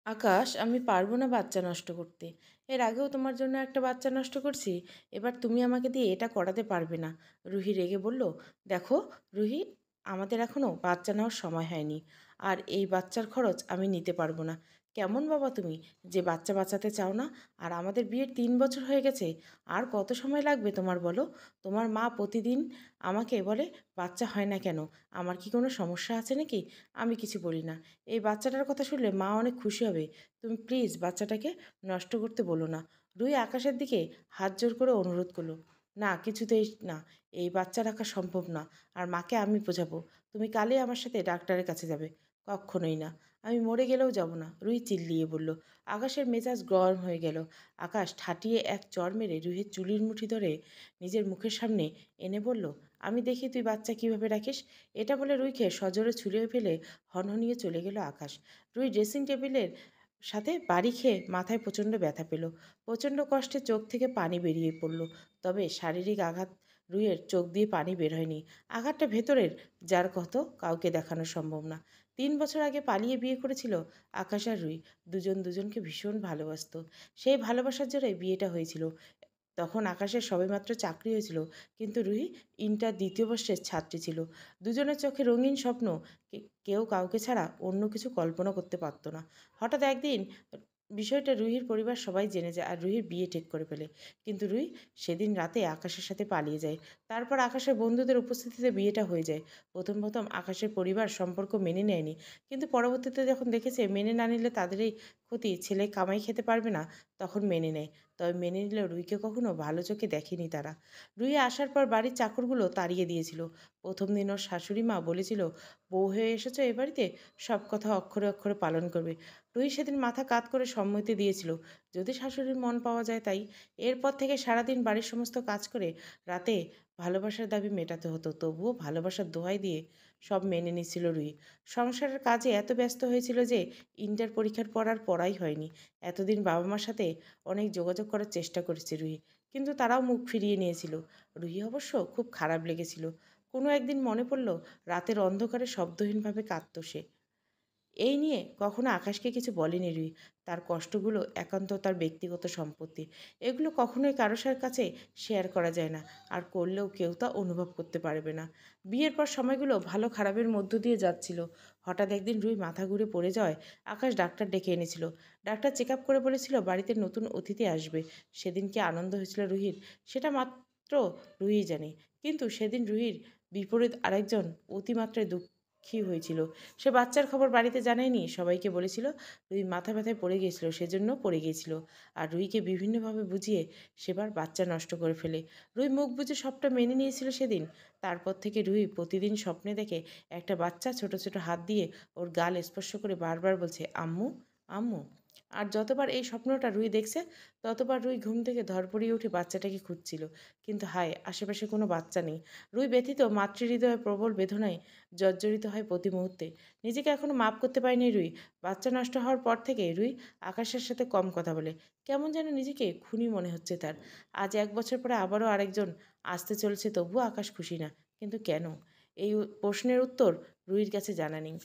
আকাশ, আমি পারবো না বাচ্চা নষ্ট করতে। এর আগেও তোমার জন্য একটা বাচ্চা নষ্ট করছি। এবার তুমি আমাকে দিয়ে এটা করাতে পারবে না। রুহি রেগে বলল, দেখো রুহি, আমাদের এখনও বাচ্চা নেওয়ার সময় হয়নি। আর এই বাচ্চার খরচ আমি নিতে পারবো না। কেমন বাবা তুমি, যে বাচ্চা বাঁচাতে চাও না? আর আমাদের বিয়ের 3 বছর হয়ে গেছে। আর কত সময় লাগবে তোমার বলো? তোমার মা প্রতিদিন আমাকে বলে বাচ্চা হয় না কেন? আমার কি কোনো সমস্যা আছে নাকি? আমি কিছু বলি না। এই বাচ্চাটার কথা শুনলে মা অনেক খুশি হবে। তুমি প্লিজ বাচ্চাটাকে নষ্ট করতে বলো না। রুই আকাশের দিকে হাত জোর করে অনুরোধ করলো। না, কিছুতেই না। এই বাচ্চা রাখা সম্ভব না। আর মাকে আমি বোঝাবো। তুমি কালই আমার সাথে ডাক্তারের কাছে যাবে। কক্ষণই না। আমি মরে গেলেও যাব না, রুই চিল্লিয়ে বলল। আকাশের মেজাজ গরম হয়ে গেল। আকাশ ঠাটিয়ে এক চড় মেরে রুহির চুলির মুঠি ধরে নিজের মুখের সামনে এনে বলল, আমি দেখি তুই বাচ্চা কিভাবে রাখিস। এটা বলে রুইকে সজোরে ছুঁড়ে ফেলে হনহনিয়ে চলে গেল আকাশ। রুই ড্রেসিং টেবিলের সাথে বাড়ি খেয়ে মাথায় প্রচণ্ড ব্যথা পেল। প্রচণ্ড কষ্টে চোখ থেকে পানি বেরিয়ে পড়ল। তবে শারীরিক আঘাত, রুইয়ের চোখ দিয়ে পানি বের হয়নি। আঘাতটা ভেতরের, যার কত কাউকে দেখানো সম্ভব না। 3 বছর আগে পালিয়ে বিয়ে করেছিল আকাশ আর রুই। দুজন দুজনকে ভীষণ ভালোবাসত। সেই ভালোবাসার জোরে বিয়েটা হয়েছিল। তখন আকাশের সবেমাত্র চাকরি হয়েছিল, কিন্তু রুহি ইন্টার 2য় বর্ষের ছাত্রী ছিল। দুজনের চোখে রঙিন স্বপ্ন। কেউ কাউকে ছাড়া অন্য কিছু কল্পনা করতে পারতো না। হঠাৎ একদিন বিষয়টা রুহির পরিবার সবাই জেনে যায় আর রুহির বিয়ে ঠিক করে ফেলে। কিন্তু রুহি সেদিন রাতে আকাশের সাথে পালিয়ে যায়। তারপর আকাশের বন্ধুদের উপস্থিতিতে বিয়েটা হয়ে যায়। প্রথম প্রথম আকাশের পরিবার সম্পর্ক মেনে নেয়নি, কিন্তু পরবর্তীতে যখন দেখেছে মেনে না নিলে তাদেরই ক্ষতি, ছেলে কামাই খেতে পারবে না, তখন মেনে নেয়। তবে মেনে নিলেও রুহিকে কখনো ভালো চোখে দেখেনি তারা। রুহি আসার পর বাড়ির চাকরগুলো তাড়িয়ে দিয়েছিল। প্রথম দিন ওর শাশুড়ি মা বলেছিল, বউ হয়ে এসেছো এ বাড়িতে, সব কথা অক্ষরে অক্ষরে পালন করবে। রুহি সেদিন মাথা কাত করে সম্মতি দিয়েছিল, যদি শাশুড়ির মন পাওয়া যায় তাই। এরপর থেকে সারাদিন বাড়ির সমস্ত কাজ করে রাতে ভালোবাসার দাবি মেটাতে হতো, তবুও ভালোবাসার দোহাই দিয়ে সব মেনে নিছিল রুহি। সংসারের কাজে এত ব্যস্ত হয়েছিল যে ইন্টার পরীক্ষার পর আর পড়াই হয়নি। এতদিন বাবা মার সাথে অনেক যোগাযোগ করার চেষ্টা করেছে রুহি, কিন্তু তারাও মুখ ফিরিয়ে নিয়েছিল। রুহি অবশ্য খুব খারাপ লেগেছিল। কোনো একদিন মনে পড়ল, রাতের অন্ধকারে শব্দহীনভাবে কাঁদত সে। এই নিয়ে কখনো আকাশকে কিছু বলেনি রুহি। তার কষ্টগুলো একান্ত তার ব্যক্তিগত সম্পত্তি। এগুলো কখনোই কারোর কাছে শেয়ার করা যায় না, আর করলেও কেউ তা অনুভব করতে পারবে না। বিয়ের পর সময়গুলো ভালো খারাপের মধ্য দিয়ে যাচ্ছিল। হঠাৎ একদিন রুহি মাথা ঘুরে পড়ে যাওয়ায় আকাশ ডাক্তার ডেকে এনেছিল। ডাক্তার চেক আপ করে বলেছিল বাড়িতে নতুন অতিথি আসবে। সেদিন কি আনন্দ হয়েছিল রুহির, সেটা মাত্র রুহিই জানে। কিন্তু সেদিন রুহির বিপরীত আরেকজন অতিমাত্রায় দুঃখী হয়েছিল। সে বাচ্চার খবর বাড়িতে জানায়নি, সবাইকে বলেছিল রুই মাথা ব্যথায় পড়ে গিয়েছিল, সেজন্য পড়ে গিয়েছিল। আর রুইকে বিভিন্নভাবে বুঝিয়ে সেবার বাচ্চা নষ্ট করে ফেলে। রুই মুখ বুজে সবটা মেনে নিয়েছিল সেদিন। তারপর থেকে রুই প্রতিদিন স্বপ্নে দেখে একটা বাচ্চা ছোট ছোট হাত দিয়ে ওর গাল স্পর্শ করে বারবার বলছে, আম্মু, আম্মু। আর যতবার এই স্বপ্নটা রুই দেখছে, ততবার রুই ঘুম থেকে ধরপড়িয়ে উঠে বাচ্চাটাকে খুঁজছিল। কিন্তু হায়, আশেপাশে কোনো বাচ্চা নেই। রুই ব্যথিত, মাতৃহৃদয়ে প্রবল বেদনায় জর্জরিত হয় প্রতি মুহূর্তে। নিজেকে এখনো মাপ করতে পারেনি রুই। বাচ্চা নষ্ট হওয়ার পর থেকে রুই আকাশের সাথে কম কথা বলে। কেমন যেন নিজেকে খুনি মনে হচ্ছে তার। আজ 1 বছর পরে আবারও আরেকজন আসতে চলেছে, তবুও আকাশ খুশি না। কিন্তু কেন? এই প্রশ্নের উত্তর রুইর কাছে জানা নেই।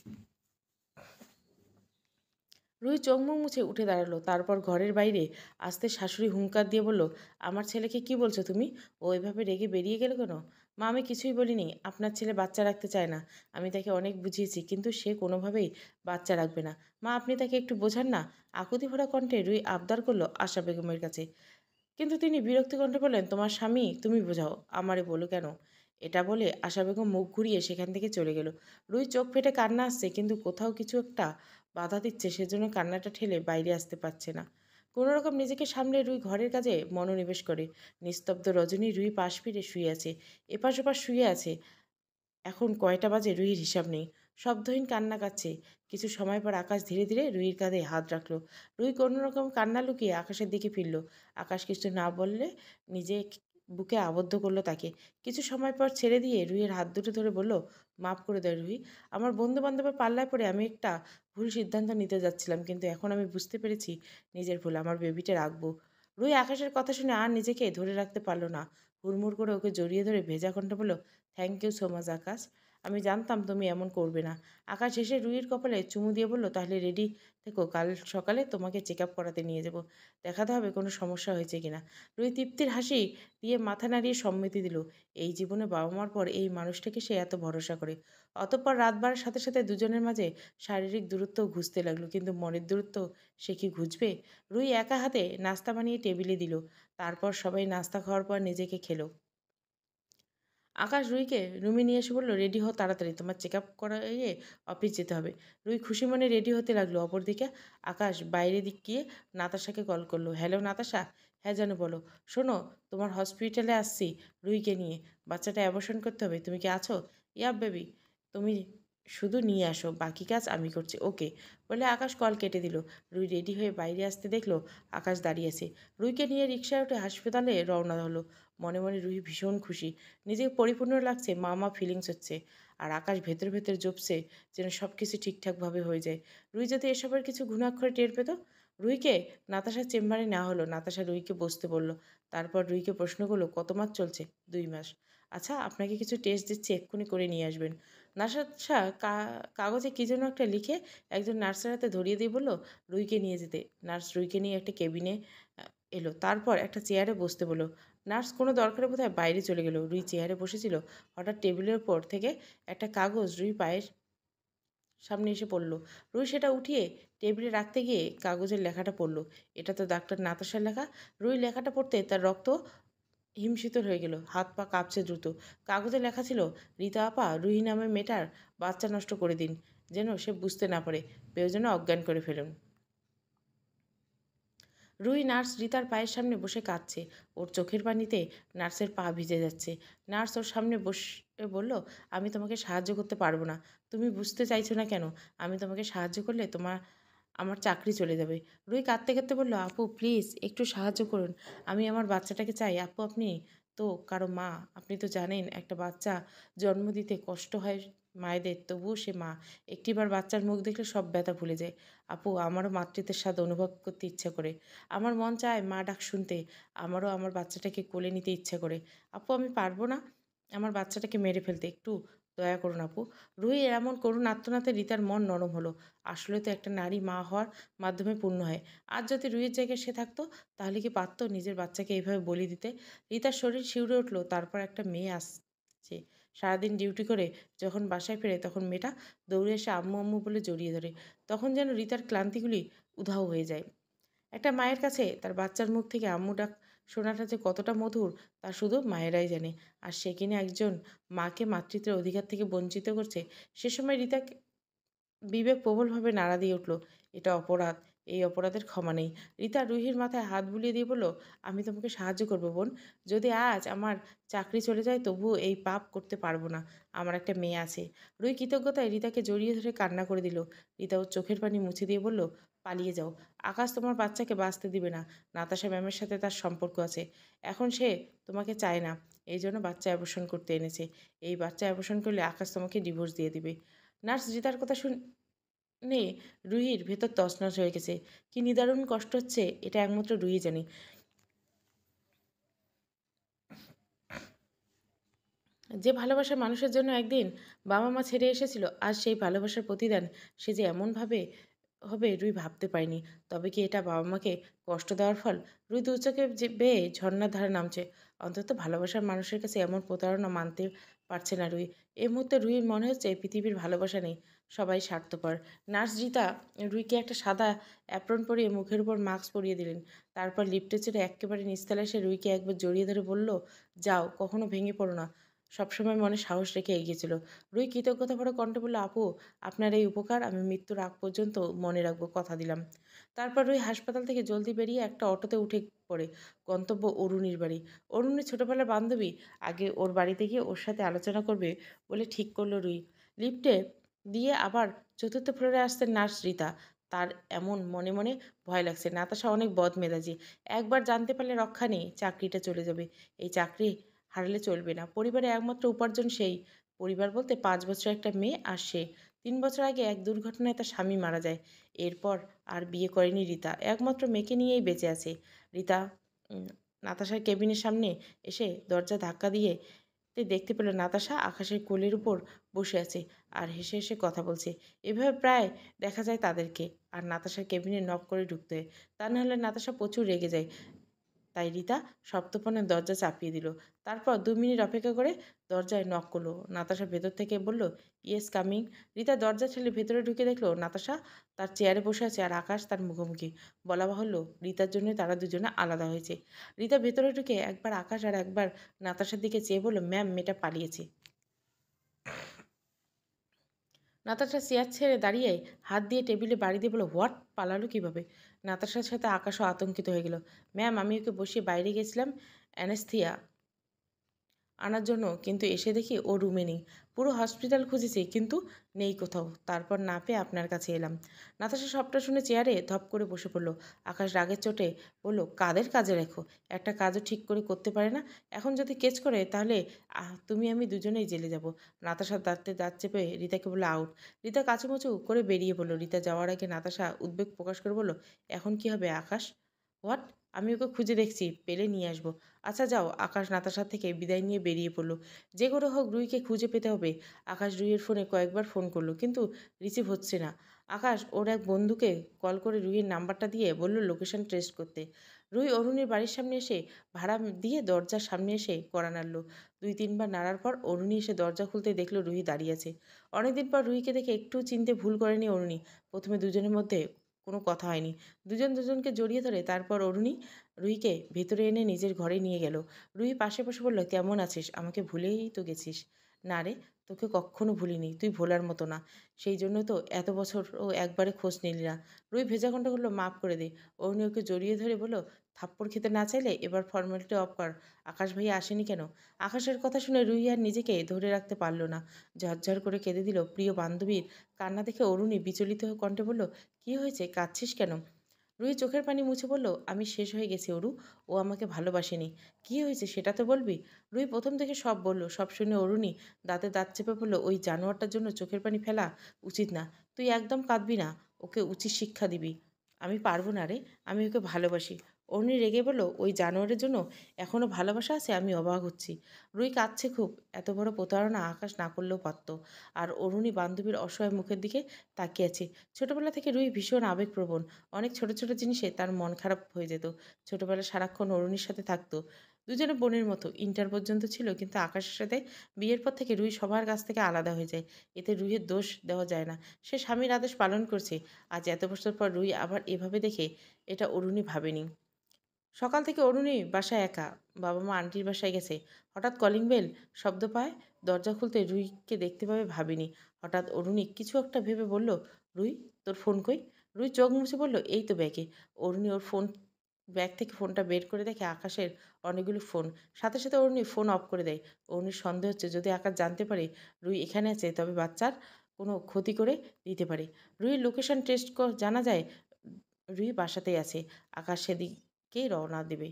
রুই চোখ মুখ মুছে উঠে দাঁড়ালো। তারপর ঘরের বাইরে আসতে শাশুড়ি হুঙ্কার দিয়ে বলল, আমার ছেলেকে কি বলছো তুমি? ও এভাবে রেগে বেরিয়ে গেল কেন? মা, আমি কিছুই বলিনি। আপনার ছেলে বাচ্চা রাখতে চায় না। আমি তাকে অনেক বুঝিয়েছি, কিন্তু সে কোনোভাবেই বাচ্চা রাখবে না। মা, আপনি তাকে একটু বোঝান না। আকুতি ভরা কণ্ঠে রুই আবদার করলো আশা বেগমের কাছে। কিন্তু তিনি বিরক্তি কণ্ঠে বললেন, তোমার স্বামী, তুমি বোঝাও, আমারে বলো কেন? এটা বলে আশা বেগম মুখ ঘুরিয়ে সেখান থেকে চলে গেল। রুই চোখ ফেটে কান্না আসছে, কিন্তু কোথাও কিছু একটা বাধা দিচ্ছে, সেজন্য কান্নাটা ঠেলে বাইরে আসতে পারছে না। কোনো রকম নিজেকে সামলে রুই ঘরের কাজে মনোনিবেশ করে। নিস্তব্ধ রজনী রুই পাশ ফিরে শুয়ে আছে, এপাশ ওপাশ শুয়ে আছে। এখন কয়টা বাজে রুহির হিসাব নেই। শব্দহীন কান্না কাচ্ছে। কিছু সময় পর আকাশ ধীরে ধীরে রুহির কাঁধে হাত রাখলো। রুহি কোনো রকম কান্না লুকিয়ে আকাশের দিকে ফিরল। আকাশ কিছু না বললে নিজে বুকে আবদ্ধ করলো তাকে। কিছু সময় পর ছেড়ে দিয়ে রুহির হাত দুটো ধরে বলল, মাফ করে দেয় রুহি। আমার বন্ধু বান্ধবের পাল্লায় পড়ে আমি একটা ভুল সিদ্ধান্ত নিতে যাচ্ছিলাম, কিন্তু এখন আমি বুঝতে পেরেছি নিজের ভুল। আমার বেবিটা রাখবো। রুহি আকাশের কথা শুনে আর নিজেকে ধরে রাখতে পারলো না। হুড়মুড় করে ওকে জড়িয়ে ধরে ভেজা কণ্ঠে বলল, থ্যাংক ইউ সো মাচ আকাশ। আমি জানতাম তুমি এমন করবে না। আকাশ হেসে রুহির কপালে চুমু দিয়ে বলল, তাহলে রেডি থেকো, কাল সকালে তোমাকে চেক আপ করাতে নিয়ে যাব। দেখাতে হবে কোনো সমস্যা হয়েছে কিনা। রুহি তৃপ্তির হাসি দিয়ে মাথা নাড়িয়ে সম্মতি দিল। এই জীবনে বাবা মার পর এই মানুষটাকে সে এত ভরসা করে। অতঃপর রাত বাড়ার সাথে সাথে দুজনের মাঝে শারীরিক দূরত্বও ঘুচতে লাগলো, কিন্তু মনের দূরত্ব সে কি ঘুচবে? রুই একা হাতে নাস্তা বানিয়ে টেবিলে দিল। তারপর সবাই নাস্তা খাওয়ার পর নিজেকে খেলো। আকাশ রুইকে রুমে নিয়ে এসে বলল, রেডি হও তাড়াতাড়ি, তোমার চেক আপ করাইয়ে অফিস যেতে হবে। রুই খুশি মনে রেডি হতে লাগলো। অপরদিকে আকাশ বাইরে দিক গিয়ে নাতাশাকে কল করলো। হ্যালো নাতাশা। হ্যাঁ জানো বলো। শোনো, তোমার হসপিটালে আসছি রুইকে নিয়ে। বাচ্চাটা অ্যাবর্শন করতে হবে, তুমি কি আছো? ইয়াপ বেবি, তুমি শুধু নিয়ে আসো, বাকি কাজ আমি করছি, ওকে। বলে আকাশ কল কেটে দিল। রুই রেডি হয়ে বাইরে আসতে দেখলো আকাশ দাঁড়িয়ে আছে। রুইকে নিয়ে রিকশায় উঠে হাসপাতালে রওনা হলো। মনে মনে রুহি ভীষণ খুশি, নিজেকে পরিপূর্ণ লাগছে, মা মা ফিলিংস হচ্ছে। আর আকাশ ভেতর ভেতর জপছে যেন সব কিছু ঠিকঠাকভাবে হয়ে যায়। রুই যদি এসবের কিছু ঘুণাক্ষরে টের পেত। রুইকে নাতাশার চেম্বারে নেওয়া হলো। নাতাশা রুইকে বসতে বলল। তারপর রুইকে প্রশ্ন করলো, কত মাস চলছে? 2 মাস। আচ্ছা, আপনাকে কিছু টেস্ট দিচ্ছি, এক্ষুনি করে নিয়ে আসবেন। নাতাশা কাগজে কী যেন একটা লিখে একজন নার্সের হাতে ধরিয়ে দিয়ে বলল, রুইকে নিয়ে যেতে। নার্স রুইকে নিয়ে একটা কেবিনে এলো। তারপর একটা চেয়ারে বসতে বলল। নার্স কোনো দরকারে বোধহয় বাইরে চলে গেল। রুই চেয়ারে বসেছিল, হঠাৎ টেবিলের ওপর থেকে একটা কাগজ রুই পায়ের সামনে এসে পড়ল। রুই সেটা উঠিয়ে টেবিলে রাখতে গিয়ে কাগজের লেখাটা পড়ল। এটা তো ডাক্তার নাতাশার লেখা। রুই লেখাটা পড়তে তার রক্ত হিমশীতল হয়ে গেল, হাত পা কাঁপছে দ্রুত। কাগজে লেখা ছিল, রীতা আপা রুহি নামের মেয়েটার বাচ্চা নষ্ট করে দিন, যেন সে বুঝতে না পারে, প্রয়োজনে অজ্ঞান করে ফেলুন। রুই নার্স রিতার পায়ের সামনে বসে কাঁদছে। ওর চোখের পানিতে নার্সের পা ভিজে যাচ্ছে। নার্স ওর সামনে বসে বলল, আমি তোমাকে সাহায্য করতে পারবো না। তুমি বুঝতে চাইছো না কেন? আমি তোমাকে সাহায্য করলে আমার চাকরি চলে যাবে। রুই কাঁদতে কাঁদতে বলল, আপু প্লিজ একটু সাহায্য করুন, আমি আমার বাচ্চাটাকে চাই। আপু আপনি তো কারো মা, আপনি তো জানেন একটা বাচ্চা জন্ম দিতে কষ্ট হয় মায়েদের, তবুও সে মা। একটিবার বাচ্চার মুখ দেখলে সব ব্যথা ভুলে যায়। আপু, আমারও মাতৃত্বের স্বাদ অনুভব করতে ইচ্ছা করে। আমার মন চায় মা ডাক শুনতে। আমারও আমার বাচ্চাটাকে কোলে নিতে ইচ্ছা করে। আপু আমি পারবো না আমার বাচ্চাটাকে মেরে ফেলতে, একটু দয়া করুন আপু। রুহির এমন করুণ আর্তনাদে রিতার মন নরম হলো। আসলে তো একটা নারী মা হওয়ার মাধ্যমে পূর্ণ হয়। আজ যদি রুহির জায়গায় সে থাকতো, তাহলে কি পারতো নিজের বাচ্চাকে এইভাবে বলি দিতে? রিতার শরীর শিউরে উঠলো। তারপর একটা মেয়ে আসছে, সারাদিন ডিউটি করে যখন বাসায় ফেরে তখন মেয়েটা দৌড়ে এসে আম্মু আম্মু বলে জড়িয়ে ধরে। তখন যেন রিতার ক্লান্তিগুলি উধাও হয়ে যায়। একটা মায়ের কাছে তার বাচ্চার মুখ থেকে আম্মু ডাক শোনাটা যে কতটা মধুর, তা শুধু মায়েরাই জানে। আর সে কিনা একজন মাকে মাতৃত্বের অধিকার থেকে বঞ্চিত করছে। সে সময় রিতা বিবেক প্রবলভাবে নাড়া দিয়ে উঠল, এটা অপরাধ, এই অপরাধের ক্ষমা নেই। রিতা রুহির মাথায় হাত বুলিয়ে দিয়ে বলল, আমি তোমাকে সাহায্য করবো বোন। যদি আজ আমার চাকরি চলে যায় তবুও এই পাপ করতে পারবো না। আমার একটা মেয়ে আছে। রুহি কৃতজ্ঞতায় রিতাকে জড়িয়ে ধরে কান্না করে দিল। রিতা ওর চোখের পানি মুছে দিয়ে বলল, পালিয়ে যাও। আকাশ তোমার বাচ্চাকে বাঁচতে দিবে না। নাতাশা ম্যামের সাথে তার সম্পর্ক আছে। এখন সে তোমাকে চায় না, এই জন্য বাচ্চা অ্যাবর্শন করতে এনেছে। এই বাচ্চা অ্যাবর্শন করলে আকাশ তোমাকে ডিভোর্স দিয়ে দিবে। নার্স রিতার কথা শুনে রুহির ভেতর তছনছ হয়ে গেছে। কি নিদারুণ কষ্ট হচ্ছে এটা একমাত্র রুহি জানে। যে ভালোবাসা মানুষের জন্য একদিন বাবা মা ছেড়ে এসেছিল, আজ সেই ভালোবাসার প্রতিদান সে যে এমনভাবে হবে রুই ভাবতে পারেনি। তবে কি এটা বাবা মাকে কষ্ট দেওয়ার ফল? রুই দু চোখে যে বেয়ে ঝর্ণার ধারে নামছে। অন্তত ভালোবাসার মানুষের কাছে এমন প্রতারণা মানতে পারছে না রুই। এই মুহূর্তে রুইর মনে হচ্ছে পৃথিবীর ভালোবাসা নেই, সবাই স্বার্থপর। নার্স জিতা রুইকে একটা সাদা অ্যাপ্রন পরিয়ে মুখের উপর মাস্ক পরিয়ে দিলেন। তারপর লিফটে চড়ে একেবারে নিচতলায় এসে রুইকে একবার জড়িয়ে ধরে বলল, যাও, কখনো ভেঙে পড়ো না। সবসময় মনে সাহস রেখে এগিয়েছিল। রুই কৃতজ্ঞতা ভরে কণ্ঠে বলল, আপু আপনার এই উপকার আমি মৃত্যুর আগ পর্যন্ত মনে রাখবো, কথা দিলাম। তারপর রুই হাসপাতাল থেকে জলদি বেরিয়ে একটা অটোতে উঠে পড়ে। গন্তব্য অরুণীর বাড়ি। অরুণী ছোটবেলার বান্ধবী। আগে ওর বাড়িতে গিয়ে ওর সাথে আলোচনা করবে বলে ঠিক করলো রুই। লিফটে দিয়ে আবার চতুর্থ ফ্লোরে আসতেন নার্স রিতা। তার এমন মনে মনে ভয় লাগছে। নাতাশা অনেক বদমেজাজি। একবার জানতে পারলে রক্ষা নেই, চাকরিটা চলে যাবে। এই চাকরি হারালে চলবে না। পরিবারের একমাত্র উপার্জন সেই। পরিবার বলতে 5 বছর একটা মেয়ে আর সে। 3 বছর আগে এক দুর্ঘটনায় তার স্বামী মারা যায়। এরপর আর বিয়ে করেনি রিতা। একমাত্র মেয়েকে নিয়েই বেঁচে আছে। রিতা উম, নাতাশার কেবিনের সামনে এসে দরজা ধাক্কা দিয়ে দেখতে পেল নাতাশা আকাশের কোলের উপর বসে আছে আর হেসে হেসে কথা বলছে। এভাবে প্রায় দেখা যায় তাদেরকে। আর নাতাশার কেবিনে নক করে ঢুকতে হয়, তা নাহলে নাতাশা প্রচুর রেগে যায়। তাই রিতা সপ্তপনের দরজা চাপিয়ে দিল। তারপর 2 মিনিট অপেক্ষা করে দরজায় নক করলো। নাতাশা ভেতর থেকে বলল, ইয়েস কামিং। রিতা দরজা ঠেলে ভেতরে ঢুকে দেখলো নাতাশা তার চেয়ারে বসে আছে আর আকাশ তার মুখোমুখি। বলা বাহুল্য, রিতার জন্য তারা দুজনে আলাদা হয়েছে। রিতা ভেতরে ঢুকে একবার আকাশ আর একবার নাতাশার দিকে চেয়ে বলল, ম্যাম, মেয়েটা পালিয়েছে। নাতাশা চেয়ার ছেড়ে দাঁড়িয়ে হাত দিয়ে টেবিলে বাড়ি দিয়ে বলল, হোয়াট? পালালো কিভাবে? নাতাশার সাথে আকাশও আতঙ্কিত হয়ে গেল। ম্যাম, আমি ওকে বসিয়ে বাইরে গেছিলাম অ্যানেস্থিয়া আনার জন্য, কিন্তু এসে দেখি ও রুমে নেই। পুরো হসপিটাল খুঁজেছি কিন্তু নেই কোথাও। তারপর না পেয়ে আপনার কাছে এলাম। নাতাশা সবটা শুনে চেয়ারে ধপ করে বসে পড়ল। আকাশ রাগের চোটে বলল, কাদের কাজে রেখো? একটা কাজও ঠিক করে করতে পারে না। এখন যদি কেস করে তাহলে তুমি আমি দুজনেই জেলে যাব। নাতাশার দাঁতে দাঁত চেপে রিতাকে বলল, আউট। রিতা কাচুমাচু করে বেরিয়ে পড়ল। রিতা যাওয়ার আগে নাতাশা উদ্বেগ প্রকাশ করে বলল, এখন কি হবে আকাশ? হোয়াট? আমি ওকে খুঁজে দেখছি, পেলে নিয়ে আসবো। আচ্ছা যাও। আকাশ নাতাশার থেকে বিদায় নিয়ে বেরিয়ে পড়ল। যে করে হোক রুহিকে খুঁজে পেতে হবে। আকাশ রুহির ফোনে কয়েকবার ফোন করলো কিন্তু রিসিভ হচ্ছে না। আকাশ ওর এক বন্ধুকে কল করে রুহির নাম্বারটা দিয়ে বলল লোকেশন ট্রেস করতে। রুহি অরুণীর বাড়ির সামনে এসে ভাড়া দিয়ে দরজার সামনে এসে কড়া নাড়ল। 2-3 বার নাড়ার পর অরুণী এসে দরজা খুলতে দেখলো রুহি দাঁড়িয়ে আছে। অনেকদিন পর রুহিকে দেখে একটু চিনতে ভুল করেনি অরুণী। প্রথমে দুজনের মধ্যে কোনো কথা হয়নি। দুজন দুজনকে জড়িয়ে ধরে তারপর অরুণী রুহিকে ভেতরে এনে নিজের ঘরে নিয়ে গেল। রুহি পাশে বসে বলল, কেমন আছিস? আমাকে ভুলেই তো গেছিস। না রে, তোকে কক্ষনো ভুলিনি। তুই ভোলার মতো না। সেই জন্য তো এত বছর ও একবারে খোঁজ নিলি না। রুহি ভেজা কণ্ঠে বলল, মাফ করে দে। অরুণী ওকে জড়িয়ে ধরে বলল, থাপ্পড় খেতে না চাইলে এবার ফর্মালিটি অফ কর। আকাশ ভাইয়া আসেনি কেন? আকাশের কথা শুনে রুহি আর নিজেকে ধরে রাখতে পারল না। ঝরঝর করে কেঁদে দিল। প্রিয় বান্ধবীর কান্না দেখে অরুণী বিচলিত কণ্ঠে বলল, কি হয়েছে? কাঁদছিস কেন? রুহি চোখের পানি মুছে বলল, আমি শেষ হয়ে গেছি অরু। ও আমাকে ভালোবাসেনি। কী হয়েছে সেটা তো বলবি। রুহি প্রথম থেকে সব বলল। সব শুনে অরুণী দাঁতে দাঁত চেপে বলল, ওই জানোয়ারটার জন্য চোখের পানি ফেলা উচিত না। তুই একদম কাঁদবি না। ওকে উচিত শিক্ষা দিবি। আমি পারবো না রে। আমি ওকে ভালোবাসি। অরুণী রেগে বলল, ওই জানোয়ারের জন্য এখনও ভালোবাসা আছে? আমি অবাক হচ্ছি। রুহি কাঁদছে খুব। এত বড় প্রতারণা আকাশ না করলেও পারত। আর অরুণী বান্ধবীর অসহায় মুখের দিকে তাকিয়ে আছে। ছোটবেলা থেকে রুহি ভীষণ আবেগপ্রবণ। অনেক ছোট ছোট জিনিসে তার মন খারাপ হয়ে যেত। ছোটবেলায় সারাক্ষণ অরুণীর সাথে থাকতো। দুজনে বোনের মতো। ইন্টার পর্যন্ত ছিল, কিন্তু আকাশের সাথে বিয়ের পর থেকে রুহি সবার কাছ থেকে আলাদা হয়ে যায়। এতে রুহির দোষ দেওয়া যায় না। সে স্বামীর আদেশ পালন করছে। আজ এত বছর পর রুহি আবার এভাবে দেখে, এটা অরুণী ভাবেনি। সকাল থেকে অরুণী বাসায় একা। বাবা মা আন্টির বাসায় গেছে। হঠাৎ কলিং বেল শব্দ পায়। দরজা খুলতে রুহিকে দেখতে পাবে ভাবিনি। হঠাৎ অরুণী কিছু একটা ভেবে বলল, রুহি, তোর ফোন কই? রুহি চোখ মুছে বলল, এই তো ব্যাগে। অরুণী ওর ব্যাগ থেকে ফোনটা বের করে দেখে আকাশের অনেকগুলো ফোন। সাথে সাথে অরুণী ফোন অফ করে দেয়। অরুণীর সন্দেহ হচ্ছে যদি আকাশ জানতে পারে রুহি এখানে আছে তবে বাচ্চার কোনো ক্ষতি করে দিতে পারে। রুহির লোকেশন টেস্ট জানা যায় রুহি বাসাতেই আছে। আকাশ সেদিকেই রওনা দেবে।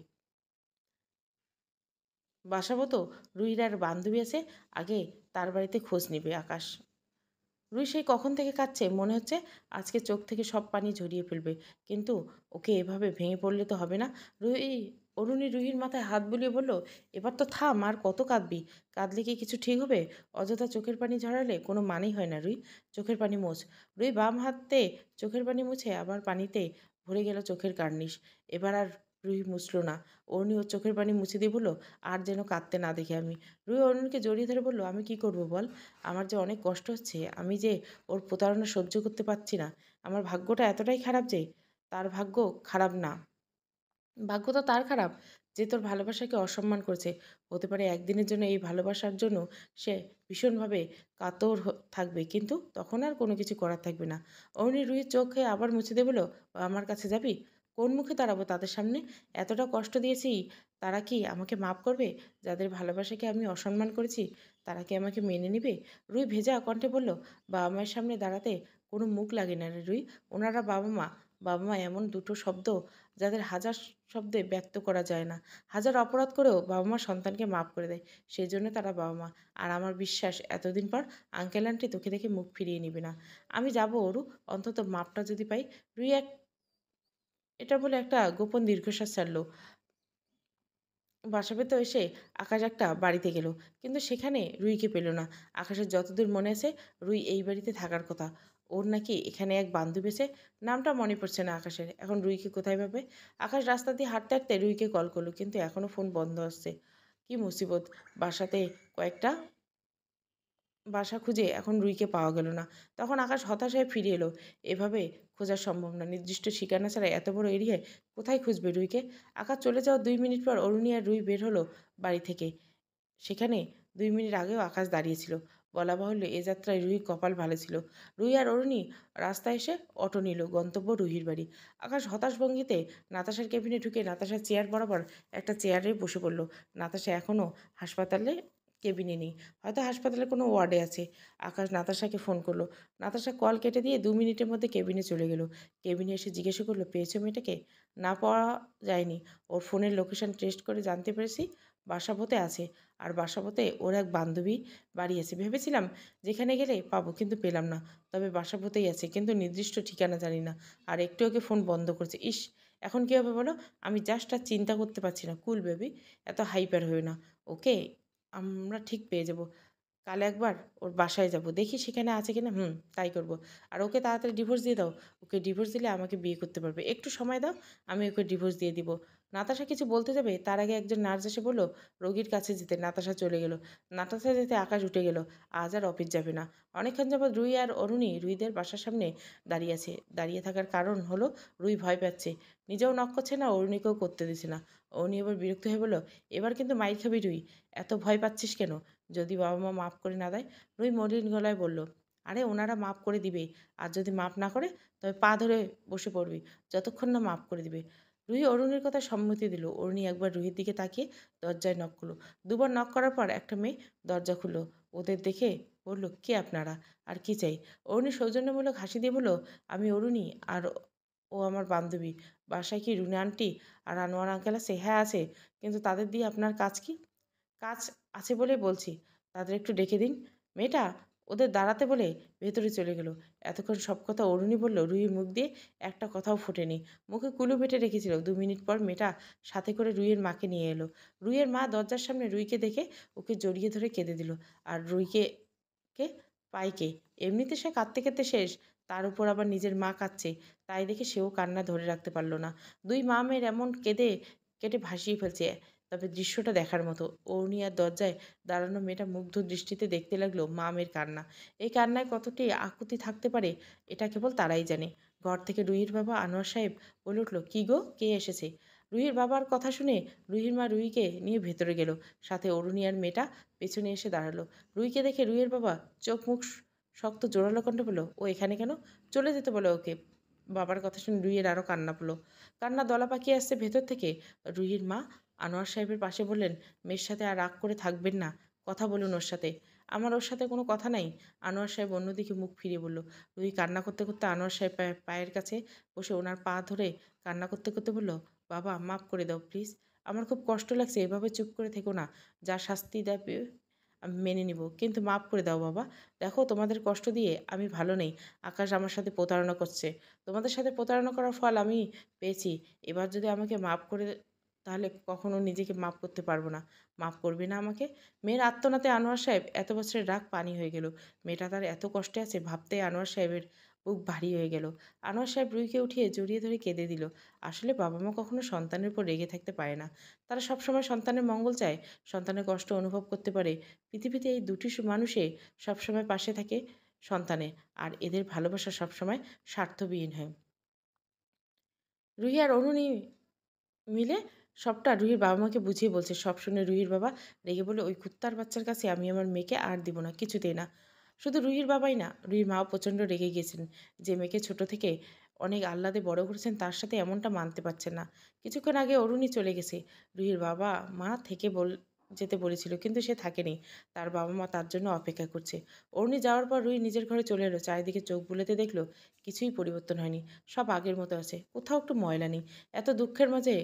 বাসামতো রুহির আর বান্ধবী আছে। আগে তার বাড়িতে খোঁজ নিবে আকাশ। রুহি সেই কখন থেকে কাঁদছে। মনে হচ্ছে আজকে চোখ থেকে সব পানি ঝরিয়ে ফেলবে। কিন্তু ওকে এভাবে ভেঙে পড়লে তো হবে না। অরুণী রুহির মাথায় হাত বুলিয়ে বলল, এবার তো থাম। আর কত কাঁদবি? কাঁদলে কি কিছু ঠিক হবে? অযথা চোখের পানি ঝরালে কোনো মানেই হয় না। রুহি, চোখের পানি মোছ। রুহি বাম হাতে চোখের পানি মুছে আবার পানিতে ভরে গেল চোখের কার্নিশ। এবার আর রুহি মুছল না। অরুণী ওর চোখের পানি মুছে দিয়ে বলল, আর যেন কাঁদতে না দেখে আমি। রুহি অরুণীকে জড়িয়ে ধরে বলল, আমি কি করব বল? আমার যে অনেক কষ্ট হচ্ছে। আমি যে ওর প্রতারণা সহ্য করতে পারছি না। আমার ভাগ্যটা এতটাই খারাপ যে তার ভাগ্য খারাপ না। ভাগ্য তো তার খারাপ যে তোর ভালোবাসাকে অসম্মান করেছে। হতে পারে একদিনের জন্য এই ভালোবাসার জন্য সে ভীষণভাবে কাতর থাকবে, কিন্তু তখন আর কোনো কিছু করার থাকবে না। অমনি রুহির চোখে আবার মুছে দিয়ে বলল, আমার কাছে যাবি? কোন মুখে দাঁড়াবো তাদের সামনে? এতটা কষ্ট দিয়েছি, তারা কি আমাকে মাফ করবে? যাদের ভালোবাসাকে আমি অসম্মান করেছি তারা কি আমাকে মেনে নেবে? রুহি ভেজা কণ্ঠে বলল, বাবা মায়ের সামনে দাঁড়াতে কোনো মুখ লাগে না রে রুহি। ওনারা বাবা মা। বাবা মা এমন দুটো শব্দ যাদের হাজার শব্দে ব্যক্ত করা যায় না। হাজার অপরাধ করেও বাবা মা সন্তানকে মাফ করে দেয়। সেই জন্য তারা বাবা মা। আর আমার বিশ্বাস এতদিন পর আঙ্কেল আন্টি তোকে দেখে মুখ ফিরিয়ে নিবে না। আমি যাব অরু, অন্তত মাপটা যদি পাই। রুই এটা বলে একটা গোপন দীর্ঘশ্বাস ছাড়ল। বাসা পেতে এসে আকাশ একটা বাড়িতে গেল, কিন্তু সেখানে রুহিকে পেল না। আকাশের যতদূর মনে আছে রুহি এই বাড়িতে থাকার কথা। ওর নাকি এখানে এক বান্ধবী আছে, নামটা মনে পড়ছে না আকাশের। এখন রুহিকে কোথায় পাবে? আকাশ রাস্তা দিয়ে হাঁটতে হাঁটতে রুহিকে কল করলো, কিন্তু এখনও ফোন বন্ধ আসছে। কি মুসিবত! বাসাতে কয়েকটা বাসা খুঁজে এখন রুহিকে পাওয়া গেল না। তখন আকাশ হতাশ হয়ে ফিরে এলো। এভাবে খোঁজা সম্ভব না, নির্দিষ্ট ঠিকানা ছাড়া এত বড় এরিয়ায় কোথায় খুঁজবে রুহিকে? আকাশ চলে যাওয়ার 2 মিনিট পর অরুণী আর রুহি বের হলো বাড়ি থেকে। সেখানে 2 মিনিট আগেও আকাশ দাঁড়িয়েছিল। বলা বাহুল্য এ যাত্রায় রুহির কপাল ভালো ছিল। রুহি আর অরুণী রাস্তায় এসে অটো নিল, গন্তব্য রুহির বাড়ি। আকাশ হতাশ ভঙ্গিতে নাতাশার কেবিনে ঢুকে নাতাশার চেয়ার বরাবর একটা চেয়ারে বসে পড়ল। নাতাশা এখনও হাসপাতালে কেবিনে নেই, হয়তো হাসপাতালে কোনো ওয়ার্ডে আছে। আকাশ নাতাশাকে ফোন করলো। নাতাশা কল কেটে দিয়ে 2 মিনিটের মধ্যে কেবিনে চলে গেল। কেবিনে এসে জিজ্ঞাসা করলো, পেয়েছো মেয়েটাকে? না, পাওয়া যায়নি। ওর ফোনের লোকেশন টেস্ট করে জানতে পেরেছি বাসাবোতে আছে। আর বাসাবোতে ওর এক বান্ধবী বাড়ি আছে। ভেবেছিলাম যেখানে গেলে পাবো, কিন্তু পেলাম না। তবে বাসাবোতেই আছে, কিন্তু নির্দিষ্ট ঠিকানা জানি না। আর একটু ওকে ফোন বন্ধ করছে। ইস, এখন কী হবে বলো? আমি জাস্ট আর চিন্তা করতে পারছি না। কুল বেবি, এত হাইপার হয়ে না। ওকে আমরা ঠিক পেয়ে যাব। কাল একবার ওর বাসায় যাব, দেখি সেখানে আছে কিনা। তাই করব। আর ওকে তাড়াতাড়ি ডিভোর্স দিয়ে দাও। ওকে ডিভোর্স দিলে আমাকে বিয়ে করতে পারবে। একটু সময় দাও, আমি ওকে ডিভোর্স দিয়ে দিব। নাতাশা কিছু বলতে যাবে, তার আগে একজন নার্স এসে বলল রোগীর কাছে যেতে। নাতাশা চলে গেল। নাতাশা যেতে আকাশ উঠে গেল। আজ আর অফিস যাবে না। অনেকক্ষণ যাবৎ রুহি আর অরুণী রুহিদের বাসার সামনে দাঁড়িয়ে আছে। দাঁড়িয়ে থাকার কারণ হলো রুহি ভয় পাচ্ছে। নিজেও নক করছে না, অরুণীকেও করতে দিচ্ছে না। অরুণী এবার বিরক্ত হয়ে বলল, এবার কিন্তু মাইর খাবি রুহি। এত ভয় পাচ্ছিস কেন? যদি বাবা মা মাফ করে না দেয়? রুহি মলিন গলায় বলল, আরে ওনারা মাফ করে দিবে। আর যদি মাফ না করে তবে পা ধরে বসে পড়বি, যতক্ষণ না মাফ করে দিবে। রুহি অরুণীর কথা সম্মতি দিল। অরুণী একবার রুহির দিকে তাকিয়ে দরজায় নক করলো। দুবার নক করার পর একটা মেয়ে দরজা খুললো। ওদের দেখে বলল, কে আপনারা আর কি চাই? অরুণী সৌজন্যমূলক হাসি দিয়ে বলল, আমি অরুণী, আর ও আমার বান্ধবী। বাসায় কি রুনা আন্টি আর আনোয়ার আঙ্কেল আছে? হ্যাঁ আছে, কিন্তু তাদের দিয়ে আপনার কাজ কি? কাজ আছে বলেই বলছি, তাদের একটু ডেকে দিন। মেয়েটা ওদের দাঁড়াতে বলে ভেতরে চলে গেল। এতক্ষণ সব কথা অরুণী বলল, রুহির মুখ দিয়ে একটা কথাও ফোটেনি। মুখে কুলু বেটে রেখেছিল। 2 মিনিট পর মেয়েটা সাথে করে রুহির মাকে নিয়ে এলো। রুহির মা দরজার সামনে রুহিকে দেখে ওকে জড়িয়ে ধরে কেঁদে দিল। আর রুহিকে কে পাইকে এমনিতে সে কাঁদতে কাঁদতে শেষ, তার উপর আবার নিজের মা কাঁদছে। তাই দেখে সেও কান্না ধরে রাখতে পারল না। দুই মা মেয়ের এমন কেঁদে কেটে ভাসিয়ে ফেলছে। তবে দৃশ্যটা দেখার মতো। অরুণিয়ার দরজায় দাঁড়ানো মেয়েটা মুগ্ধ দৃষ্টিতে দেখতে লাগলো মা মেয়ের কান্না। এই কান্নায় কতটি আকুতি থাকতে পারে এটা কেবল তারাই জানে। ঘর থেকে রুহির বাবা আনোয়ার সাহেব বলে উঠল, কি গো, কে এসেছে? রুহির বাবার কথা শুনে রুহির মা রুহিকে নিয়ে ভেতরে গেল। সাথে অরুণিয়ার মেয়েটা পেছনে এসে দাঁড়ালো। রুহিকে দেখে রুহির বাবা চোখ মুখ শক্ত জোরালো কণ্ঠে বলল, ও এখানে কেন? চলে যেতে বলো ওকে। বাবার কথা শুনে রুহির আরও কান্না পেল। কান্না দলা পাকিয়ে আসছে ভেতর থেকে। রুহির মা আনোয়ার সাহেবের পাশে বললেন, মেয়ের সাথে আর রাগ করে থাকবেন না, কথা বলুন ওর সাথে। আমার ওর সাথে কোনো কথা নাই। আনোয়ার সাহেব অন্যদিকে মুখ ফিরিয়ে বলল। রুহি কান্না করতে করতে আনোয়ার সাহেব পায়ের কাছে বসে ওনার পা ধরে কান্না করতে করতে বলল, বাবা মাফ করে দাও প্লিজ। আমার খুব কষ্ট লাগছে, এভাবে চুপ করে থেকো না। যা শাস্তি দেবে আমি মেনে নিব, কিন্তু মাফ করে দাও বাবা। দেখো তোমাদের কষ্ট দিয়ে আমি ভালো নেই। আকাশ আমার সাথে প্রতারণা করছে। তোমাদের সাথে প্রতারণা করার ফল আমি পেয়েছি। এবার যদি আমাকে মাফ করে তাহলে কখনো নিজেকে মাফ করতে পারবো না। মাফ করবে না আমাকে? মেয়ের আত্মনাতে আনোয়ার সাহেব এত বছরের রাগ পানি হয়ে গেল। মেয়েটা তার এত কষ্টে আছে ভাবতে আনোয়ার সাহেবের বুক ভারী হয়ে গেল। আনোয়ার সাহেব রুহিকে উঠিয়ে জড়িয়ে ধরে কেঁদে দিল। আসলে বাবা মা কখনো সন্তানের উপর রেগে থাকতে পারে না। তারা সবসময় সন্তানের মঙ্গল চায়, সন্তানের কষ্ট অনুভব করতে পারে। পৃথিবীতে এই দুটি মানুষে সবসময় পাশে থাকে সন্তানের, আর এদের ভালোবাসা সবসময় স্বার্থবিহীন হয়। রুহি আর অরুণী মিলে সবটা রুহির বাবা মাকে বুঝিয়ে বলছে। সব শুনে রুহির বাবা রেগে বলে, ওই কুত্তার বাচ্চার কাছে আমি আমার মেয়েকে আর দিব না, কিছুতেই না। শুধু রুহির বাবাই না, রুহির মাও প্রচণ্ড রেগে গিয়েছেন। যে মেয়েকে ছোট থেকে অনেক আহ্লাদে বড় করেছেন তার সাথে এমনটা মানতে পারছেন না। কিছুক্ষণ আগে অরুণী চলে গেছে। রুহির বাবা মা থেকে যেতে বলেছিল, কিন্তু সে থাকেনি। তার বাবা মা তার জন্য অপেক্ষা করছে। অরুণী যাওয়ার পর রুহি নিজের ঘরে চলে এলো। চারিদিকে চোখ বুলাতে দেখলো কিছুই পরিবর্তন হয়নি, সব আগের মতো আছে, কোথাও একটু ময়লা নেই। এত দুঃখের মাঝে